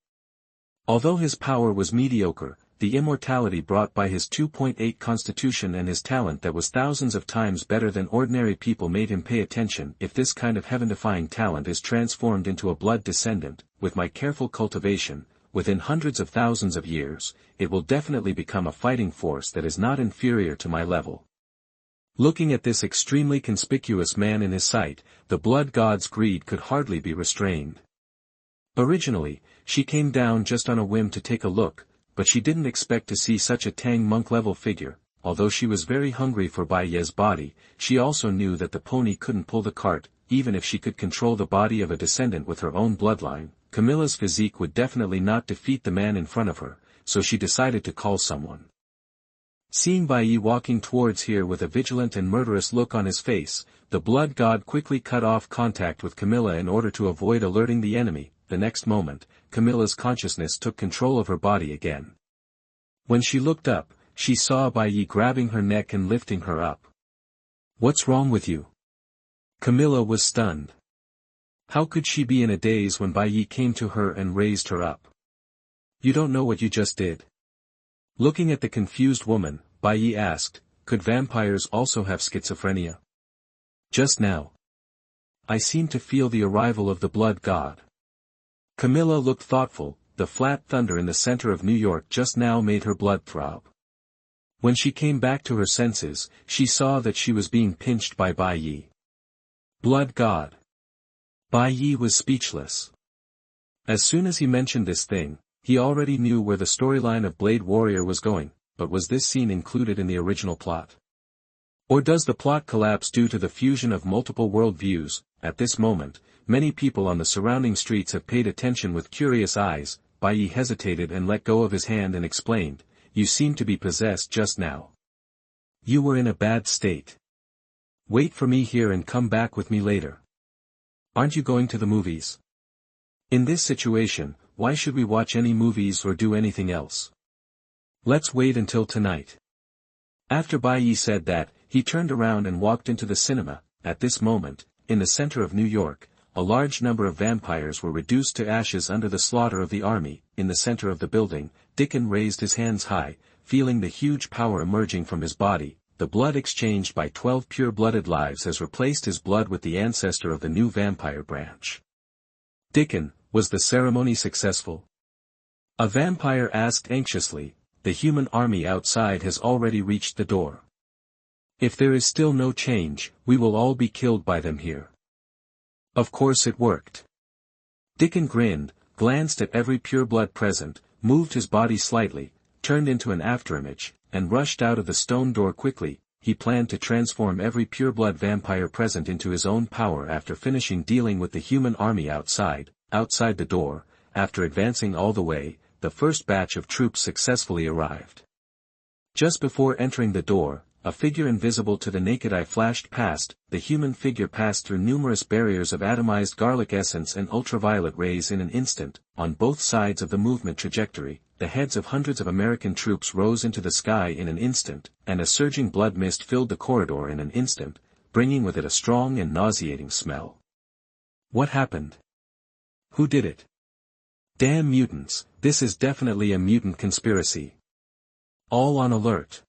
Although his power was mediocre, the immortality brought by his 2.8 constitution and his talent that was thousands of times better than ordinary people made him pay attention. If this kind of heaven-defying talent is transformed into a blood descendant, with my careful cultivation, within hundreds of thousands of years, it will definitely become a fighting force that is not inferior to my level. Looking at this extremely conspicuous man in his sight, the blood god's greed could hardly be restrained. Originally, she came down just on a whim to take a look, but she didn't expect to see such a Tang monk-level figure. Although she was very hungry for Bai Ye's body, she also knew that the pony couldn't pull the cart. Even if she could control the body of a descendant with her own bloodline, Camilla's physique would definitely not defeat the man in front of her, so she decided to call someone. Seeing Bai Ye walking towards here with a vigilant and murderous look on his face, the blood god quickly cut off contact with Camilla in order to avoid alerting the enemy. The next moment, Camilla's consciousness took control of her body again. When she looked up, she saw Bai Ye grabbing her neck and lifting her up. What's wrong with you? Camilla was stunned. How could she be in a daze when Bai Ye came to her and raised her up? You don't know what you just did. Looking at the confused woman, Bai Ye asked, could vampires also have schizophrenia? Just now. I seem to feel the arrival of the blood god. Camilla looked thoughtful. The flat thunder in the center of New York just now made her blood throb. When she came back to her senses, she saw that she was being pinched by Bai Ye. Blood God! Bai Ye was speechless. As soon as he mentioned this thing, he already knew where the storyline of Blade Warrior was going, but was this scene included in the original plot? Or does the plot collapse due to the fusion of multiple worldviews? At this moment, many people on the surrounding streets have paid attention with curious eyes. Bai Ye hesitated and let go of his hand and explained, "You seem to be possessed just now. You were in a bad state. Wait for me here and come back with me later. Aren't you going to the movies? In this situation, why should we watch any movies or do anything else? Let's wait until tonight." After Bai Ye said that, he turned around and walked into the cinema. At this moment, in the center of New York, a large number of vampires were reduced to ashes under the slaughter of the army. In the center of the building, Dickon raised his hands high, feeling the huge power emerging from his body. The blood exchanged by 12 pure-blooded lives has replaced his blood with the ancestor of the new vampire branch. Dickon, was the ceremony successful? A vampire asked anxiously. The human army outside has already reached the door. If there is still no change, we will all be killed by them here. Of course it worked. Dickon grinned, glanced at every pureblood present, moved his body slightly, turned into an afterimage, and rushed out of the stone door quickly. He planned to transform every pureblood vampire present into his own power after finishing dealing with the human army outside the door. After advancing all the way, the first batch of troops successfully arrived. Just before entering the door, a figure invisible to the naked eye flashed past. The human figure passed through numerous barriers of atomized garlic essence and ultraviolet rays in an instant. On both sides of the movement trajectory, the heads of hundreds of American troops rose into the sky in an instant, and a surging blood mist filled the corridor in an instant, bringing with it a strong and nauseating smell. What happened? Who did it? Damn mutants, this is definitely a mutant conspiracy. All on alert.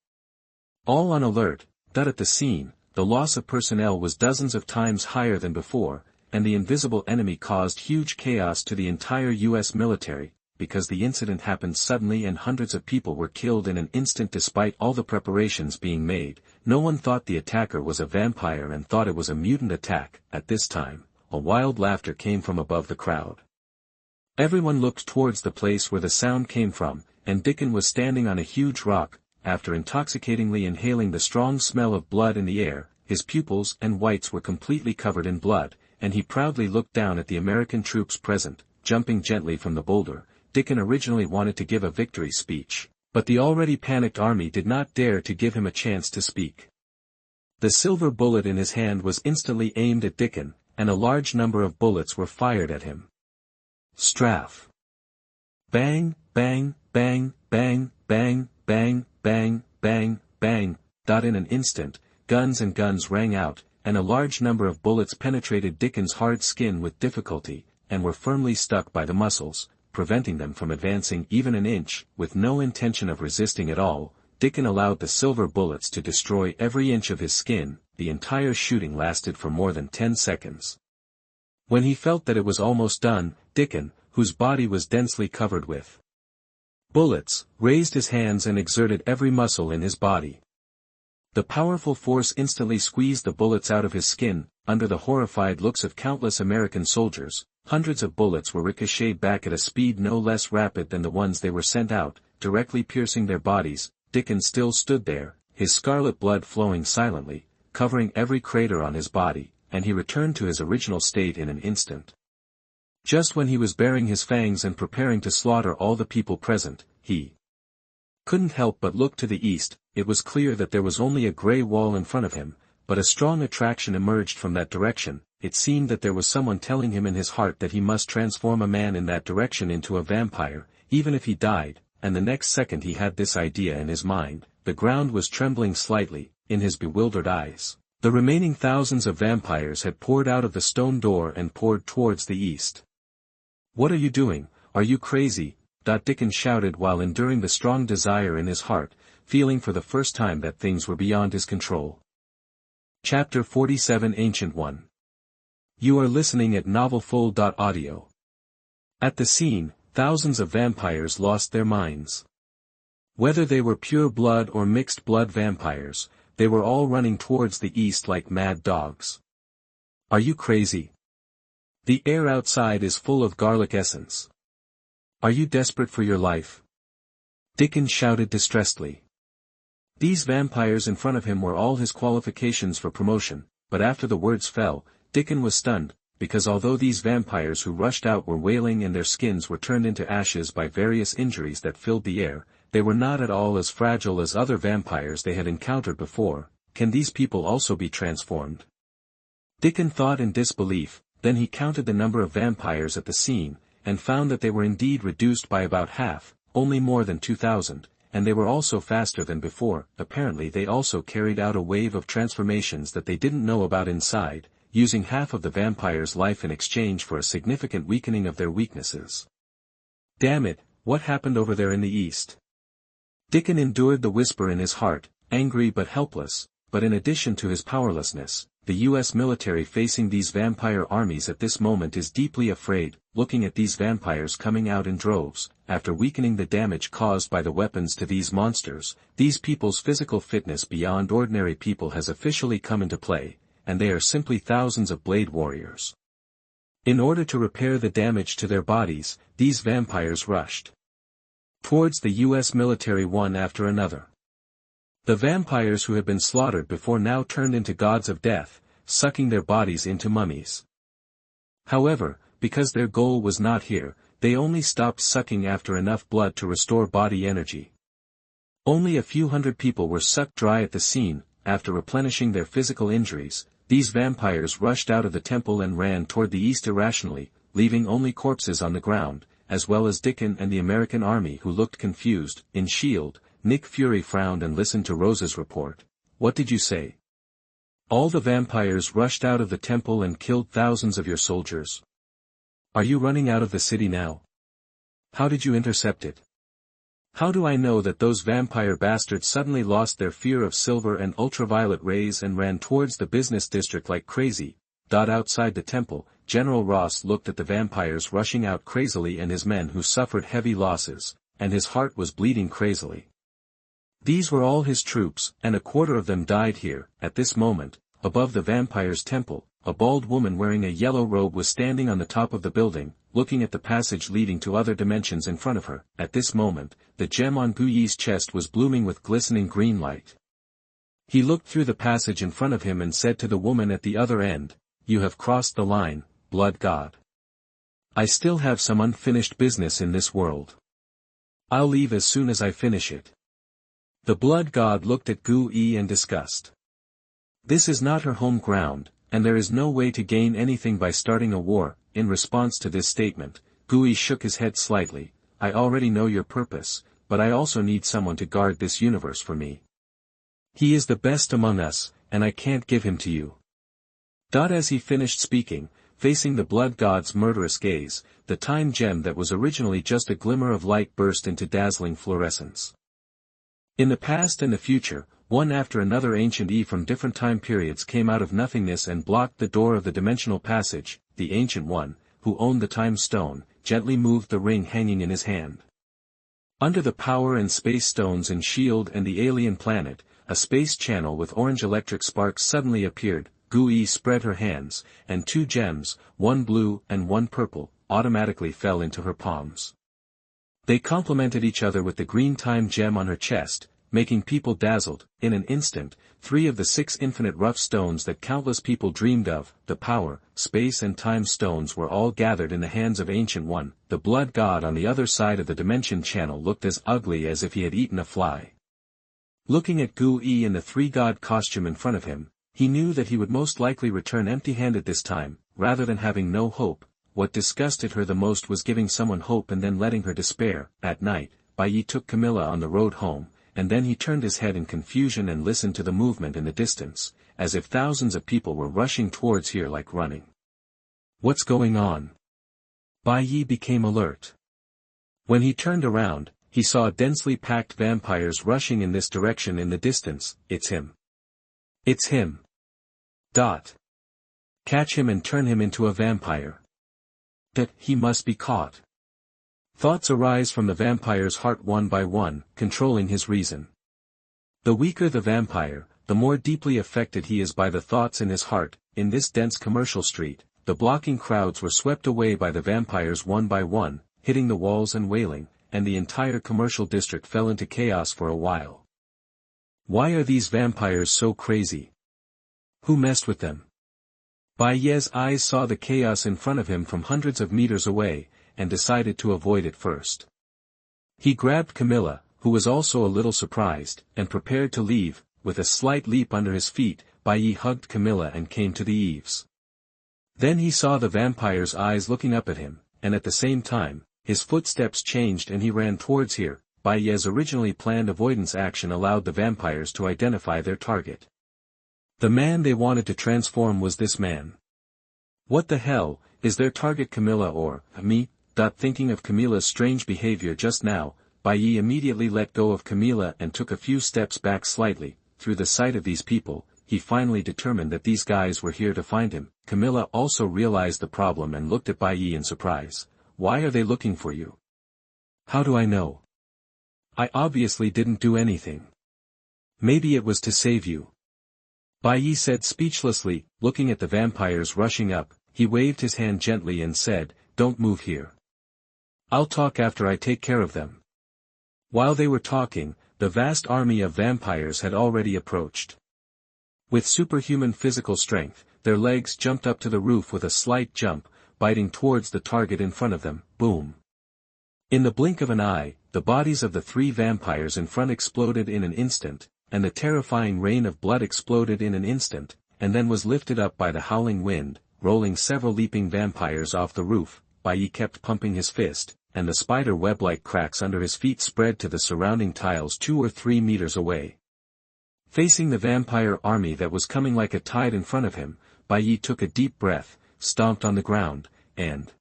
All on alert. At the scene, the loss of personnel was dozens of times higher than before, and the invisible enemy caused huge chaos to the entire U.S. military, because the incident happened suddenly and hundreds of people were killed in an instant despite all the preparations being made. No one thought the attacker was a vampire and thought it was a mutant attack. At this time, a wild laughter came from above the crowd. Everyone looked towards the place where the sound came from, and Dickon was standing on a huge rock. After intoxicatingly inhaling the strong smell of blood in the air, his pupils and whites were completely covered in blood, and he proudly looked down at the American troops present, jumping gently from the boulder. Dickon originally wanted to give a victory speech, but the already panicked army did not dare to give him a chance to speak. The silver bullet in his hand was instantly aimed at Dickon, and a large number of bullets were fired at him. Strafe. Bang, bang, bang, bang, bang, bang, bang, bang, bang. In an instant, guns and guns rang out, and a large number of bullets penetrated Dickon's hard skin with difficulty, and were firmly stuck by the muscles, preventing them from advancing even an inch. With no intention of resisting at all, Dickon allowed the silver bullets to destroy every inch of his skin. The entire shooting lasted for more than 10 seconds. When he felt that it was almost done, Dickon, whose body was densely covered with bullets, raised his hands and exerted every muscle in his body. The powerful force instantly squeezed the bullets out of his skin. Under the horrified looks of countless American soldiers, hundreds of bullets were ricocheted back at a speed no less rapid than the ones they were sent out, directly piercing their bodies. Dickon still stood there, his scarlet blood flowing silently, covering every crater on his body, and he returned to his original state in an instant. Just when he was baring his fangs and preparing to slaughter all the people present, he couldn't help but look to the east. It was clear that there was only a gray wall in front of him, but a strong attraction emerged from that direction. It seemed that there was someone telling him in his heart that he must transform a man in that direction into a vampire, even if he died, and the next second he had this idea in his mind. The ground was trembling slightly, in his bewildered eyes. The remaining thousands of vampires had poured out of the stone door and poured towards the east. "What are you doing? Are you crazy?" Dickon shouted while enduring the strong desire in his heart, feeling for the first time that things were beyond his control. Chapter 47 Ancient One. You are listening at NovelFlow.audio. At the scene, thousands of vampires lost their minds. Whether they were pure blood or mixed blood vampires, they were all running towards the east like mad dogs. Are you crazy? The air outside is full of garlic essence. Are you desperate for your life? Dickon shouted distressedly. These vampires in front of him were all his qualifications for promotion, but after the words fell, Dickon was stunned, because although these vampires who rushed out were wailing and their skins were turned into ashes by various injuries that filled the air, they were not at all as fragile as other vampires they had encountered before. Can these people also be transformed? Dickon thought in disbelief, then he counted the number of vampires at the scene, and found that they were indeed reduced by about half, only more than 2,000, and they were also faster than before. Apparently they also carried out a wave of transformations that they didn't know about inside, using half of the vampire's life in exchange for a significant weakening of their weaknesses. Damn it, what happened over there in the east? Dickon endured the whisper in his heart, angry but helpless, but in addition to his powerlessness, the US military facing these vampire armies at this moment is deeply afraid, looking at these vampires coming out in droves. After weakening the damage caused by the weapons to these monsters, these people's physical fitness beyond ordinary people has officially come into play, and they are simply thousands of blade warriors. In order to repair the damage to their bodies, these vampires rushed towards the US military one after another. The vampires who had been slaughtered before now turned into gods of death, sucking their bodies into mummies. However, because their goal was not here, they only stopped sucking after enough blood to restore body energy. Only a few hundred people were sucked dry at the scene. After replenishing their physical injuries, these vampires rushed out of the temple and ran toward the east irrationally, leaving only corpses on the ground, as well as Dickon and the American army who looked confused. In S.H.I.E.L.D., Nick Fury frowned and listened to Rose's report. What did you say? All the vampires rushed out of the temple and killed thousands of your soldiers. Are you running out of the city now? How did you intercept it? How do I know that those vampire bastards suddenly lost their fear of silver and ultraviolet rays and ran towards the business district like crazy? Outside the temple, General Ross looked at the vampires rushing out crazily and his men who suffered heavy losses, and his heart was bleeding crazily. These were all his troops, and a quarter of them died here. At this moment, above the vampire's temple, a bald woman wearing a yellow robe was standing on the top of the building, looking at the passage leading to other dimensions in front of her. At this moment, the gem on Gu Yi's chest was blooming with glistening green light. He looked through the passage in front of him and said to the woman at the other end, "You have crossed the line, blood god. I still have some unfinished business in this world. I'll leave as soon as I finish it." The blood god looked at Gu Yi in disgust. This is not her home ground, and there is no way to gain anything by starting a war. In response to this statement, Gu Yi shook his head slightly. I already know your purpose, but I also need someone to guard this universe for me. He is the best among us, and I can't give him to you. As he finished speaking, facing the blood god's murderous gaze, the time gem that was originally just a glimmer of light burst into dazzling fluorescence. In the past and the future, one after another ancient from different time periods came out of nothingness and blocked the door of the dimensional passage. The ancient one, who owned the time stone, gently moved the ring hanging in his hand. Under the power and space stones in S.H.I.E.L.D. and the alien planet, a space channel with orange electric sparks suddenly appeared. Gu Yi spread her hands, and two gems, one blue and one purple, automatically fell into her palms. They complemented each other with the green time gem on her chest, making people dazzled. In an instant, 3 of the 6 infinite rough stones that countless people dreamed of, the power, space and time stones, were all gathered in the hands of Ancient One. The blood god on the other side of the dimension channel looked as ugly as if he had eaten a fly. Looking at Gu Yi in the 3-god costume in front of him, he knew that he would most likely return empty-handed this time, rather than having no hope. What disgusted her the most was giving someone hope and then letting her despair. At night, Bai Ye took Camilla on the road home, and then he turned his head in confusion and listened to the movement in the distance, as if thousands of people were rushing towards here like running. What's going on? Bai Ye became alert. When he turned around, he saw densely packed vampires rushing in this direction in the distance. It's him. It's him. Catch him and turn him into a vampire. That he must be caught. Thoughts arise from the vampire's heart one by one, controlling his reason. The weaker the vampire, the more deeply affected he is by the thoughts in his heart. In this dense commercial street, the blocking crowds were swept away by the vampires one by one, hitting the walls and wailing, and the entire commercial district fell into chaos for a while. Why are these vampires so crazy? Who messed with them? Bai Ye's eyes saw the chaos in front of him from hundreds of meters away, and decided to avoid it first. He grabbed Camilla, who was also a little surprised, and prepared to leave. With a slight leap under his feet, Bai Ye hugged Camilla and came to the eaves. Then he saw the vampire's eyes looking up at him, and at the same time, his footsteps changed and he ran towards here. Bai Ye's originally planned avoidance action allowed the vampires to identify their target. The man they wanted to transform was this man. What the hell, is their target Camilla or me? Thinking of Camilla's strange behavior just now, Bai Ye immediately let go of Camilla and took a few steps back slightly. Through the sight of these people, he finally determined that these guys were here to find him. Camilla also realized the problem and looked at Bai Ye in surprise. Why are they looking for you? How do I know? I obviously didn't do anything. Maybe it was to save you. Bai Ye said speechlessly, looking at the vampires rushing up. He waved his hand gently and said, "Don't move here. I'll talk after I take care of them." While they were talking, the vast army of vampires had already approached. With superhuman physical strength, their legs jumped up to the roof with a slight jump, biting towards the target in front of them. Boom! In the blink of an eye, the bodies of the three vampires in front exploded in an instant, and the terrifying rain of blood exploded in an instant, and then was lifted up by the howling wind, rolling several leaping vampires off the roof. Bai Ye kept pumping his fist, and the spider web-like cracks under his feet spread to the surrounding tiles 2 or 3 meters away. Facing the vampire army that was coming like a tide in front of him, Bai Ye took a deep breath, stomped on the ground, and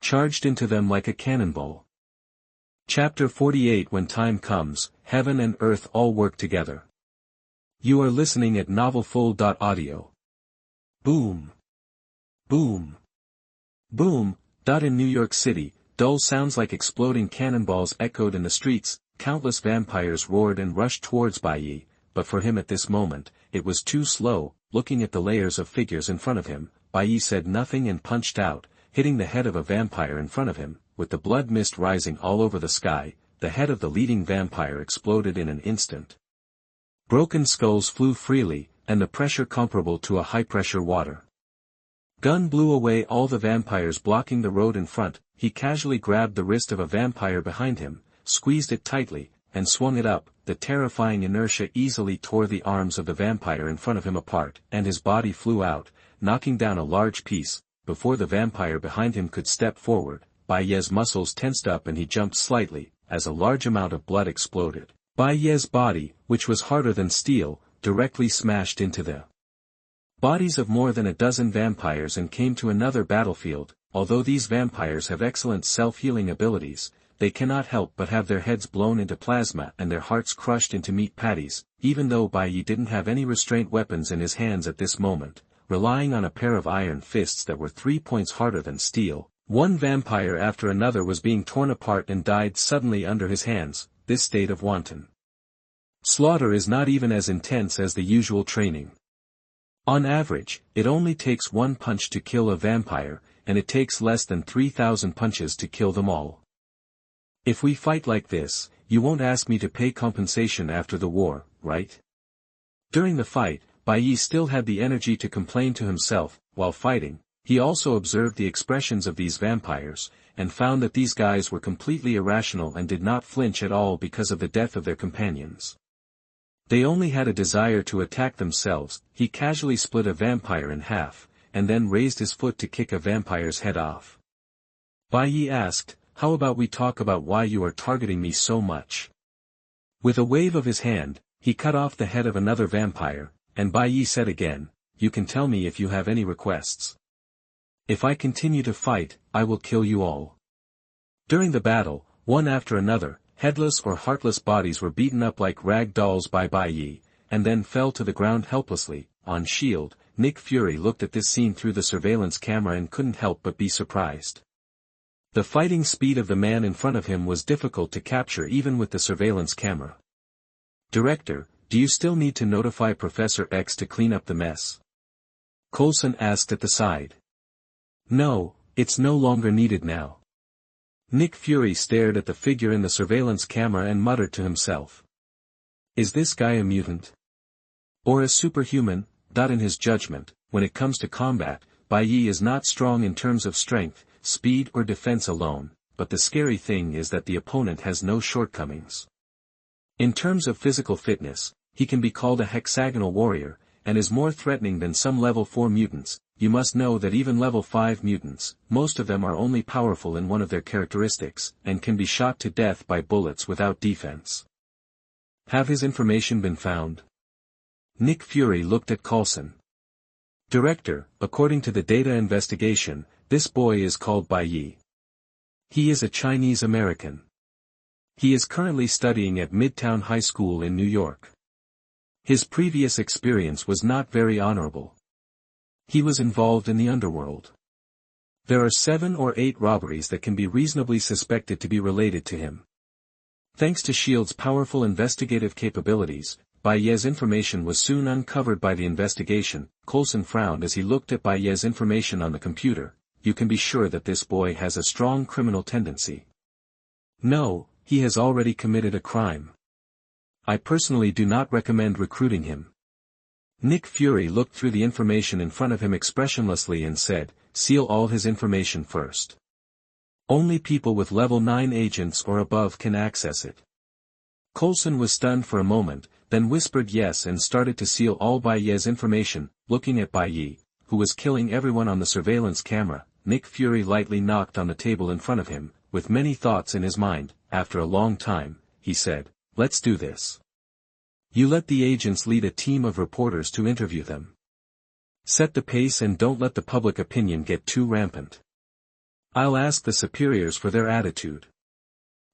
charged into them like a cannonball. Chapter 48. When time comes, heaven and earth all work together. You are listening at NovelFlow.audio. Boom! Boom! Boom! In New York City, dull sounds like exploding cannonballs echoed in the streets. Countless vampires roared and rushed towards Bai Ye, but for him at this moment, it was too slow. Looking at the layers of figures in front of him, Bai Ye said nothing and punched out, hitting the head of a vampire in front of him. With the blood mist rising all over the sky, the head of the leading vampire exploded in an instant. Broken skulls flew freely, and the pressure comparable to a high-pressure water gun blew away all the vampires blocking the road in front. He casually grabbed the wrist of a vampire behind him, squeezed it tightly, and swung it up. The terrifying inertia easily tore the arms of the vampire in front of him apart, and his body flew out, knocking down a large piece. Before the vampire behind him could step forward, Bai Ye's muscles tensed up and he jumped slightly, as a large amount of blood exploded. Bai Ye's body, which was harder than steel, directly smashed into the bodies of more than a dozen vampires and came to another battlefield. Although these vampires have excellent self-healing abilities, they cannot help but have their heads blown into plasma and their hearts crushed into meat patties. Even though Bai Ye didn't have any restraint weapons in his hands at this moment, relying on a pair of iron fists that were 3 points harder than steel, one vampire after another was being torn apart and died suddenly under his hands. This state of wanton slaughter is not even as intense as the usual training. On average, it only takes one punch to kill a vampire, and it takes less than 3,000 punches to kill them all. If we fight like this, you won't ask me to pay compensation after the war, right? During the fight, Bai Ye still had the energy to complain to himself. While fighting, he also observed the expressions of these vampires, and found that these guys were completely irrational and did not flinch at all because of the death of their companions. They only had a desire to attack themselves. He casually split a vampire in half, and then raised his foot to kick a vampire's head off. Bai Ye asked, "How about we talk about why you are targeting me so much?" With a wave of his hand, he cut off the head of another vampire, and Bai Ye said again, "You can tell me if you have any requests. If I continue to fight, I will kill you all." During the battle, one after another, headless or heartless bodies were beaten up like rag dolls by Bai Ye, and then fell to the ground helplessly. On shield, Nick Fury looked at this scene through the surveillance camera and couldn't help but be surprised. The fighting speed of the man in front of him was difficult to capture even with the surveillance camera. "Director, do you still need to notify Professor X to clean up the mess?" Coulson asked at the side. "No, it's no longer needed now." Nick Fury stared at the figure in the surveillance camera and muttered to himself. Is this guy a mutant? Or a superhuman? In his judgment, when it comes to combat, Bai Ye is not strong in terms of strength, speed or defense alone, but the scary thing is that the opponent has no shortcomings. In terms of physical fitness, he can be called a hexagonal warrior, and is more threatening than some level 4 mutants. You must know that even level 5 mutants, most of them are only powerful in one of their characteristics, and can be shot to death by bullets without defense. Have his information been found? Nick Fury looked at Coulson. Director, according to the data investigation, this boy is called Bai Ye. He is a Chinese American. He is currently studying at Midtown High School in New York. His previous experience was not very honorable. He was involved in the underworld. There are 7 or 8 robberies that can be reasonably suspected to be related to him. Thanks to S.H.I.E.L.D.'s powerful investigative capabilities, Bai Ye's information was soon uncovered by the investigation. Coulson frowned as he looked at Bai Ye's information on the computer. You can be sure that this boy has a strong criminal tendency. No, he has already committed a crime. I personally do not recommend recruiting him. Nick Fury looked through the information in front of him expressionlessly and said, seal all his information first. Only people with level 9 agents or above can access it. Coulson was stunned for a moment, then whispered yes and started to seal all Bai Ye's information. Looking at Bai Ye, who was killing everyone on the surveillance camera, Nick Fury lightly knocked on the table in front of him, with many thoughts in his mind. After a long time, he said, let's do this. You let the agents lead a team of reporters to interview them. Set the pace and don't let the public opinion get too rampant. I'll ask the superiors for their attitude.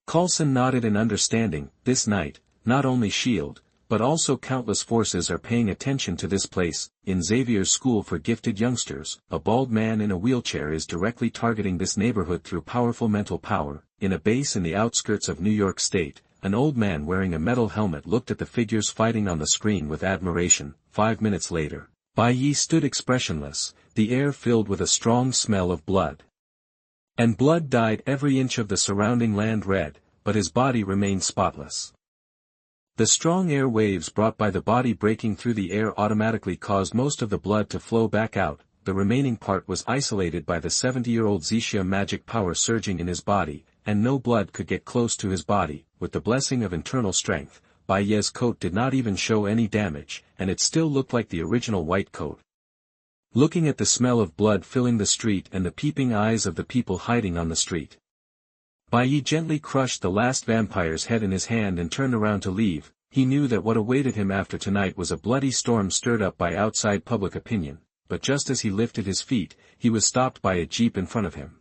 Coulson nodded in understanding. This night, not only S.H.I.E.L.D., but also countless forces are paying attention to this place. In Xavier's school for gifted youngsters, a bald man in a wheelchair is directly targeting this neighborhood through powerful mental power. In a base in the outskirts of New York State, an old man wearing a metal helmet looked at the figures fighting on the screen with admiration. 5 minutes later, Bai Ye stood expressionless, the air filled with a strong smell of blood. And blood dyed every inch of the surrounding land red, but his body remained spotless. The strong air waves brought by the body breaking through the air automatically caused most of the blood to flow back out. The remaining part was isolated by the 70-year-old Zhutian magic power surging in his body, and no blood could get close to his body. With the blessing of internal strength, Bai Ye's coat did not even show any damage, and it still looked like the original white coat. Looking at the smell of blood filling the street and the peeping eyes of the people hiding on the street, Bai Ye gently crushed the last vampire's head in his hand and turned around to leave. He knew that what awaited him after tonight was a bloody storm stirred up by outside public opinion, but just as he lifted his feet, he was stopped by a jeep in front of him.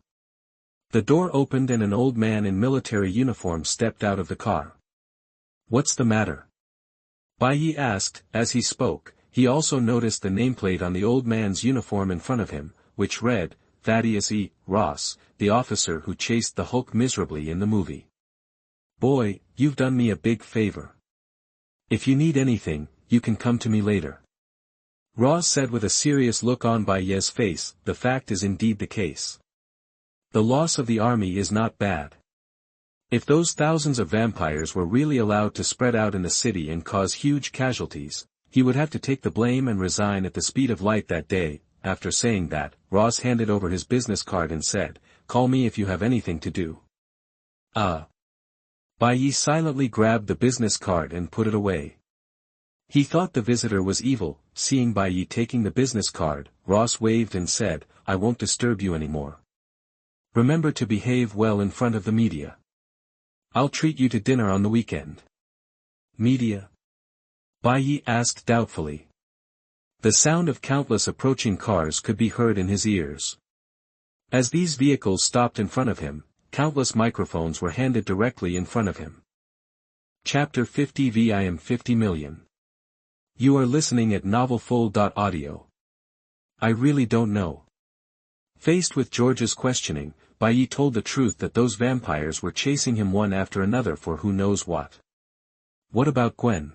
The door opened and an old man in military uniform stepped out of the car. What's the matter? Bai Ye asked. As he spoke, he also noticed the nameplate on the old man's uniform in front of him, which read, Thaddeus E. Ross, the officer who chased the Hulk miserably in the movie. Boy, you've done me a big favor. If you need anything, you can come to me later. Ross said with a serious look on Bai Ye's face. The fact is indeed the case. The loss of the army is not bad. If those thousands of vampires were really allowed to spread out in the city and cause huge casualties, he would have to take the blame and resign at the speed of light that day. After saying that, Ross handed over his business card and said, call me if you have anything to do. Bai Ye silently grabbed the business card and put it away. He thought the visitor was evil. Seeing Bai Ye taking the business card, Ross waved and said, I won't disturb you anymore. Remember to behave well in front of the media. I'll treat you to dinner on the weekend. Media? Bai Ye asked doubtfully. The sound of countless approaching cars could be heard in his ears. As these vehicles stopped in front of him, countless microphones were handed directly in front of him. Chapter 50 VIM 50 million. You are listening at NovelFlow.audio. I really don't know. Faced with George's questioning, Bai Ye told the truth that those vampires were chasing him one after another for who knows what. What about Gwen?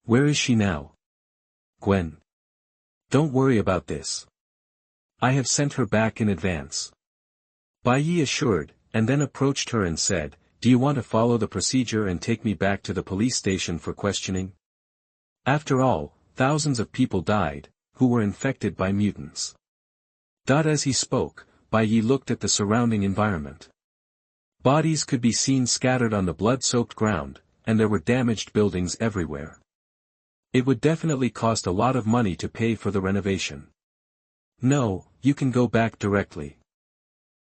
Where is she now? Gwen. Don't worry about this. I have sent her back in advance. Bai Ye assured, and then approached her and said, do you want to follow the procedure and take me back to the police station for questioning? After all, thousands of people died, who were infected by mutants. As he spoke, Bai Ye looked at the surrounding environment. Bodies could be seen scattered on the blood-soaked ground, and there were damaged buildings everywhere. It would definitely cost a lot of money to pay for the renovation. No, you can go back directly.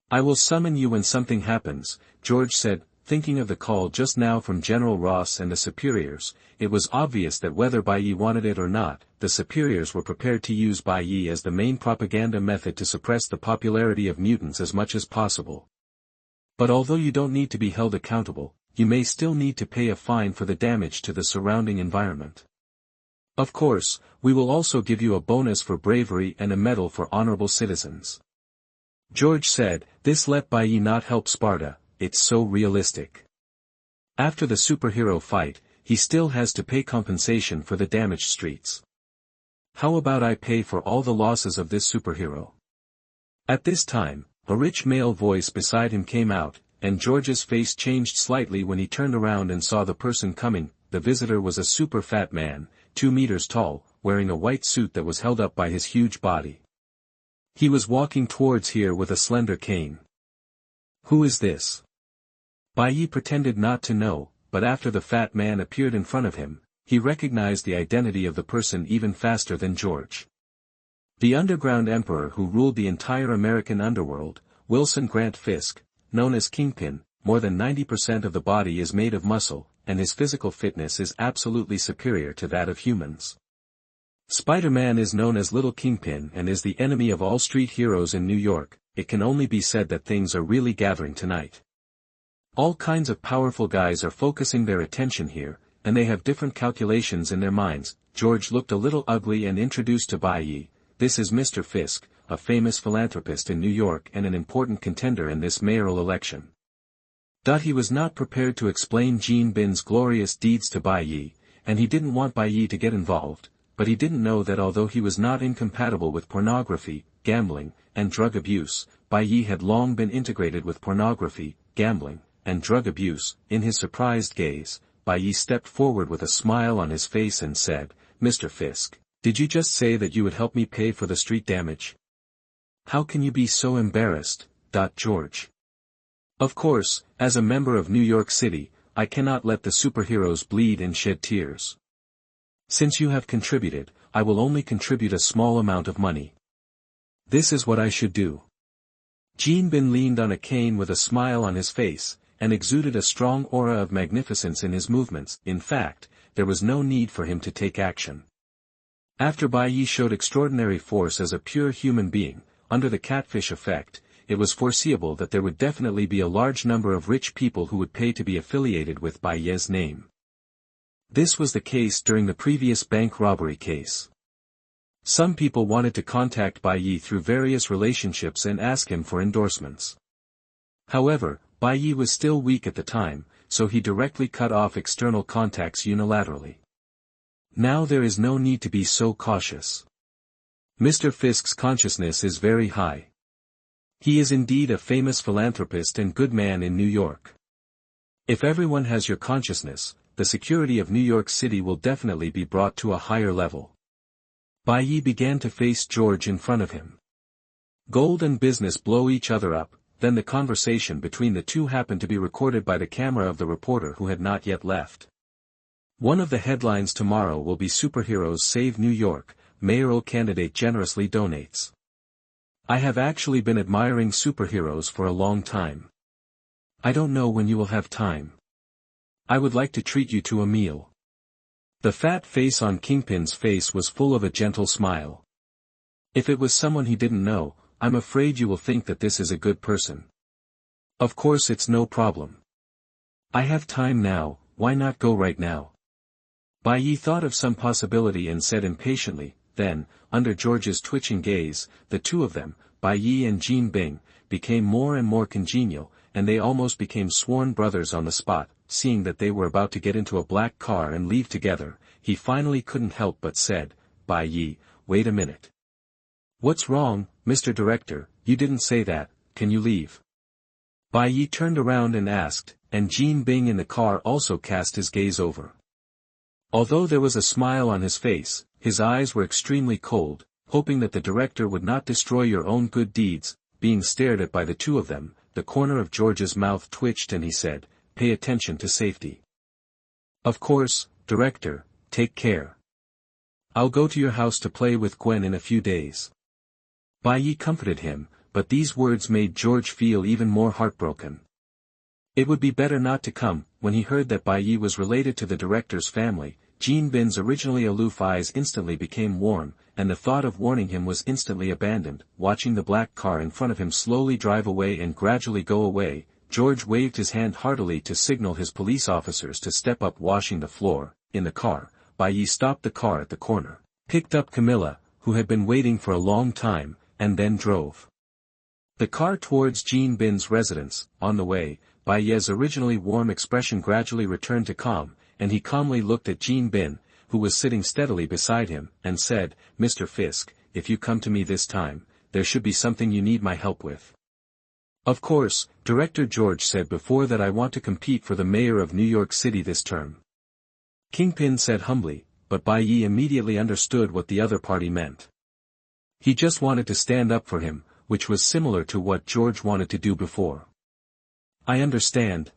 I will summon you when something happens, George said, thinking of the call just now from General Ross and the superiors. It was obvious that whether Bai Ye wanted it or not, the superiors were prepared to use Bai Ye as the main propaganda method to suppress the popularity of mutants as much as possible. But although you don't need to be held accountable, you may still need to pay a fine for the damage to the surrounding environment. Of course, we will also give you a bonus for bravery and a medal for honorable citizens. George said, this let Bai Ye not help Sparta, it's so realistic. After the superhero fight, he still has to pay compensation for the damaged streets. How about I pay for all the losses of this superhero? At this time, a rich male voice beside him came out, and George's face changed slightly when he turned around and saw the person coming. The visitor was a super fat man, 2 meters tall, wearing a white suit that was held up by his huge body. He was walking towards here with a slender cane. Who is this? Bai Ye pretended not to know, but after the fat man appeared in front of him, he recognized the identity of the person even faster than George. The underground emperor who ruled the entire American underworld, Wilson Grant Fisk, known as Kingpin. More than 90% of the body is made of muscle, and his physical fitness is absolutely superior to that of humans. Spider-Man is known as Little Kingpin and is the enemy of all street heroes in New York. It can only be said that things are really gathering tonight. All kinds of powerful guys are focusing their attention here, and they have different calculations in their minds. George looked a little ugly and introduced to Bai Ye, this is Mr. Fisk, a famous philanthropist in New York and an important contender in this mayoral election. He was not prepared to explain Jean Bin's glorious deeds to Bai Ye, and he didn't want Bai Ye to get involved, but he didn't know that although he was not incompatible with pornography, gambling, and drug abuse, Bai Ye had long been integrated with pornography, gambling, and drug abuse. In his surprised gaze, Bai Ye stepped forward with a smile on his face and said, Mr. Fisk, did you just say that you would help me pay for the street damage? How can you be so embarrassed, George? Of course, as a member of New York City, I cannot let the superheroes bleed and shed tears. Since you have contributed, I will only contribute a small amount of money. This is what I should do. Jean Bin leaned on a cane with a smile on his face, and exuded a strong aura of magnificence in his movements. In fact, there was no need for him to take action. After Bai Ye showed extraordinary force as a pure human being, under the catfish effect, it was foreseeable that there would definitely be a large number of rich people who would pay to be affiliated with Bai Ye's name. This was the case during the previous bank robbery case. Some people wanted to contact Bai Ye through various relationships and ask him for endorsements. However, Bai Ye was still weak at the time, so he directly cut off external contacts unilaterally. Now there is no need to be so cautious. Mr. Fisk's consciousness is very high. He is indeed a famous philanthropist and good man in New York. If everyone has your consciousness, the security of New York City will definitely be brought to a higher level. Bai Ye began to face George in front of him. Gold and business blow each other up. Then the conversation between the two happened to be recorded by the camera of the reporter who had not yet left. One of the headlines tomorrow will be Superheroes Save New York, mayoral candidate generously donates. I have actually been admiring superheroes for a long time. I don't know when you will have time. I would like to treat you to a meal. The fat face on Kingpin's face was full of a gentle smile. If it was someone he didn't know, I'm afraid you will think that this is a good person. Of course it's no problem. I have time now, why not go right now? Bai Ye thought of some possibility and said impatiently, then, under George's twitching gaze, the two of them, Bai Ye and Jean Bing, became more and more congenial, and they almost became sworn brothers on the spot. Seeing that they were about to get into a black car and leave together, he finally couldn't help but said, "Bai Ye, wait a minute. What's wrong, Mr. Director? You didn't say that, can you leave?" Bai Ye turned around and asked, and Jean Bing in the car also cast his gaze over. Although there was a smile on his face, his eyes were extremely cold, hoping that the director would not destroy your own good deeds. Being stared at by the two of them, the corner of George's mouth twitched and he said, "Pay attention to safety." "Of course, Director, take care. I'll go to your house to play with Gwen in a few days." Bai Ye comforted him, but these words made George feel even more heartbroken. It would be better not to come. When he heard that Bai Ye was related to the director's family, Jean Bin's originally aloof eyes instantly became warm, and the thought of warning him was instantly abandoned. Watching the black car in front of him slowly drive away and gradually go away, George waved his hand heartily to signal his police officers to step up. Washing the floor, in the car, Bai Ye stopped the car at the corner, picked up Camilla, who had been waiting for a long time, and then drove the car towards Jean Bin's residence. On the way, Bai Ye's originally warm expression gradually returned to calm, and he calmly looked at Jean Bin, who was sitting steadily beside him, and said, "Mr. Fisk, if you come to me this time, there should be something you need my help with." "Of course, Director," George said before that, "I want to compete for the mayor of New York City this term." Kingpin said humbly, but Bai Ye immediately understood what the other party meant. He just wanted to stand up for him, which was similar to what George wanted to do before. I understand.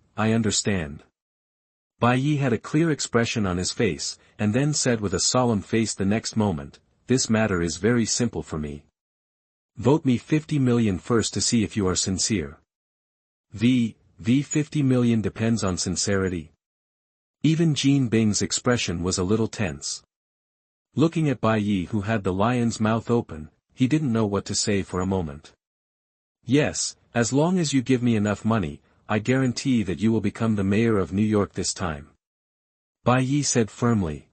Bai Ye had a clear expression on his face, and then said with a solemn face the next moment, "This matter is very simple for me. Vote me 50 million first to see if you are sincere." The 50 million depends on sincerity. Even Jean Bing's expression was a little tense. Looking at Bai Ye, who had the lion's mouth open, he didn't know what to say for a moment. "Yes, as long as you give me enough money, I guarantee that you will become the mayor of New York this time," Bai Ye said firmly.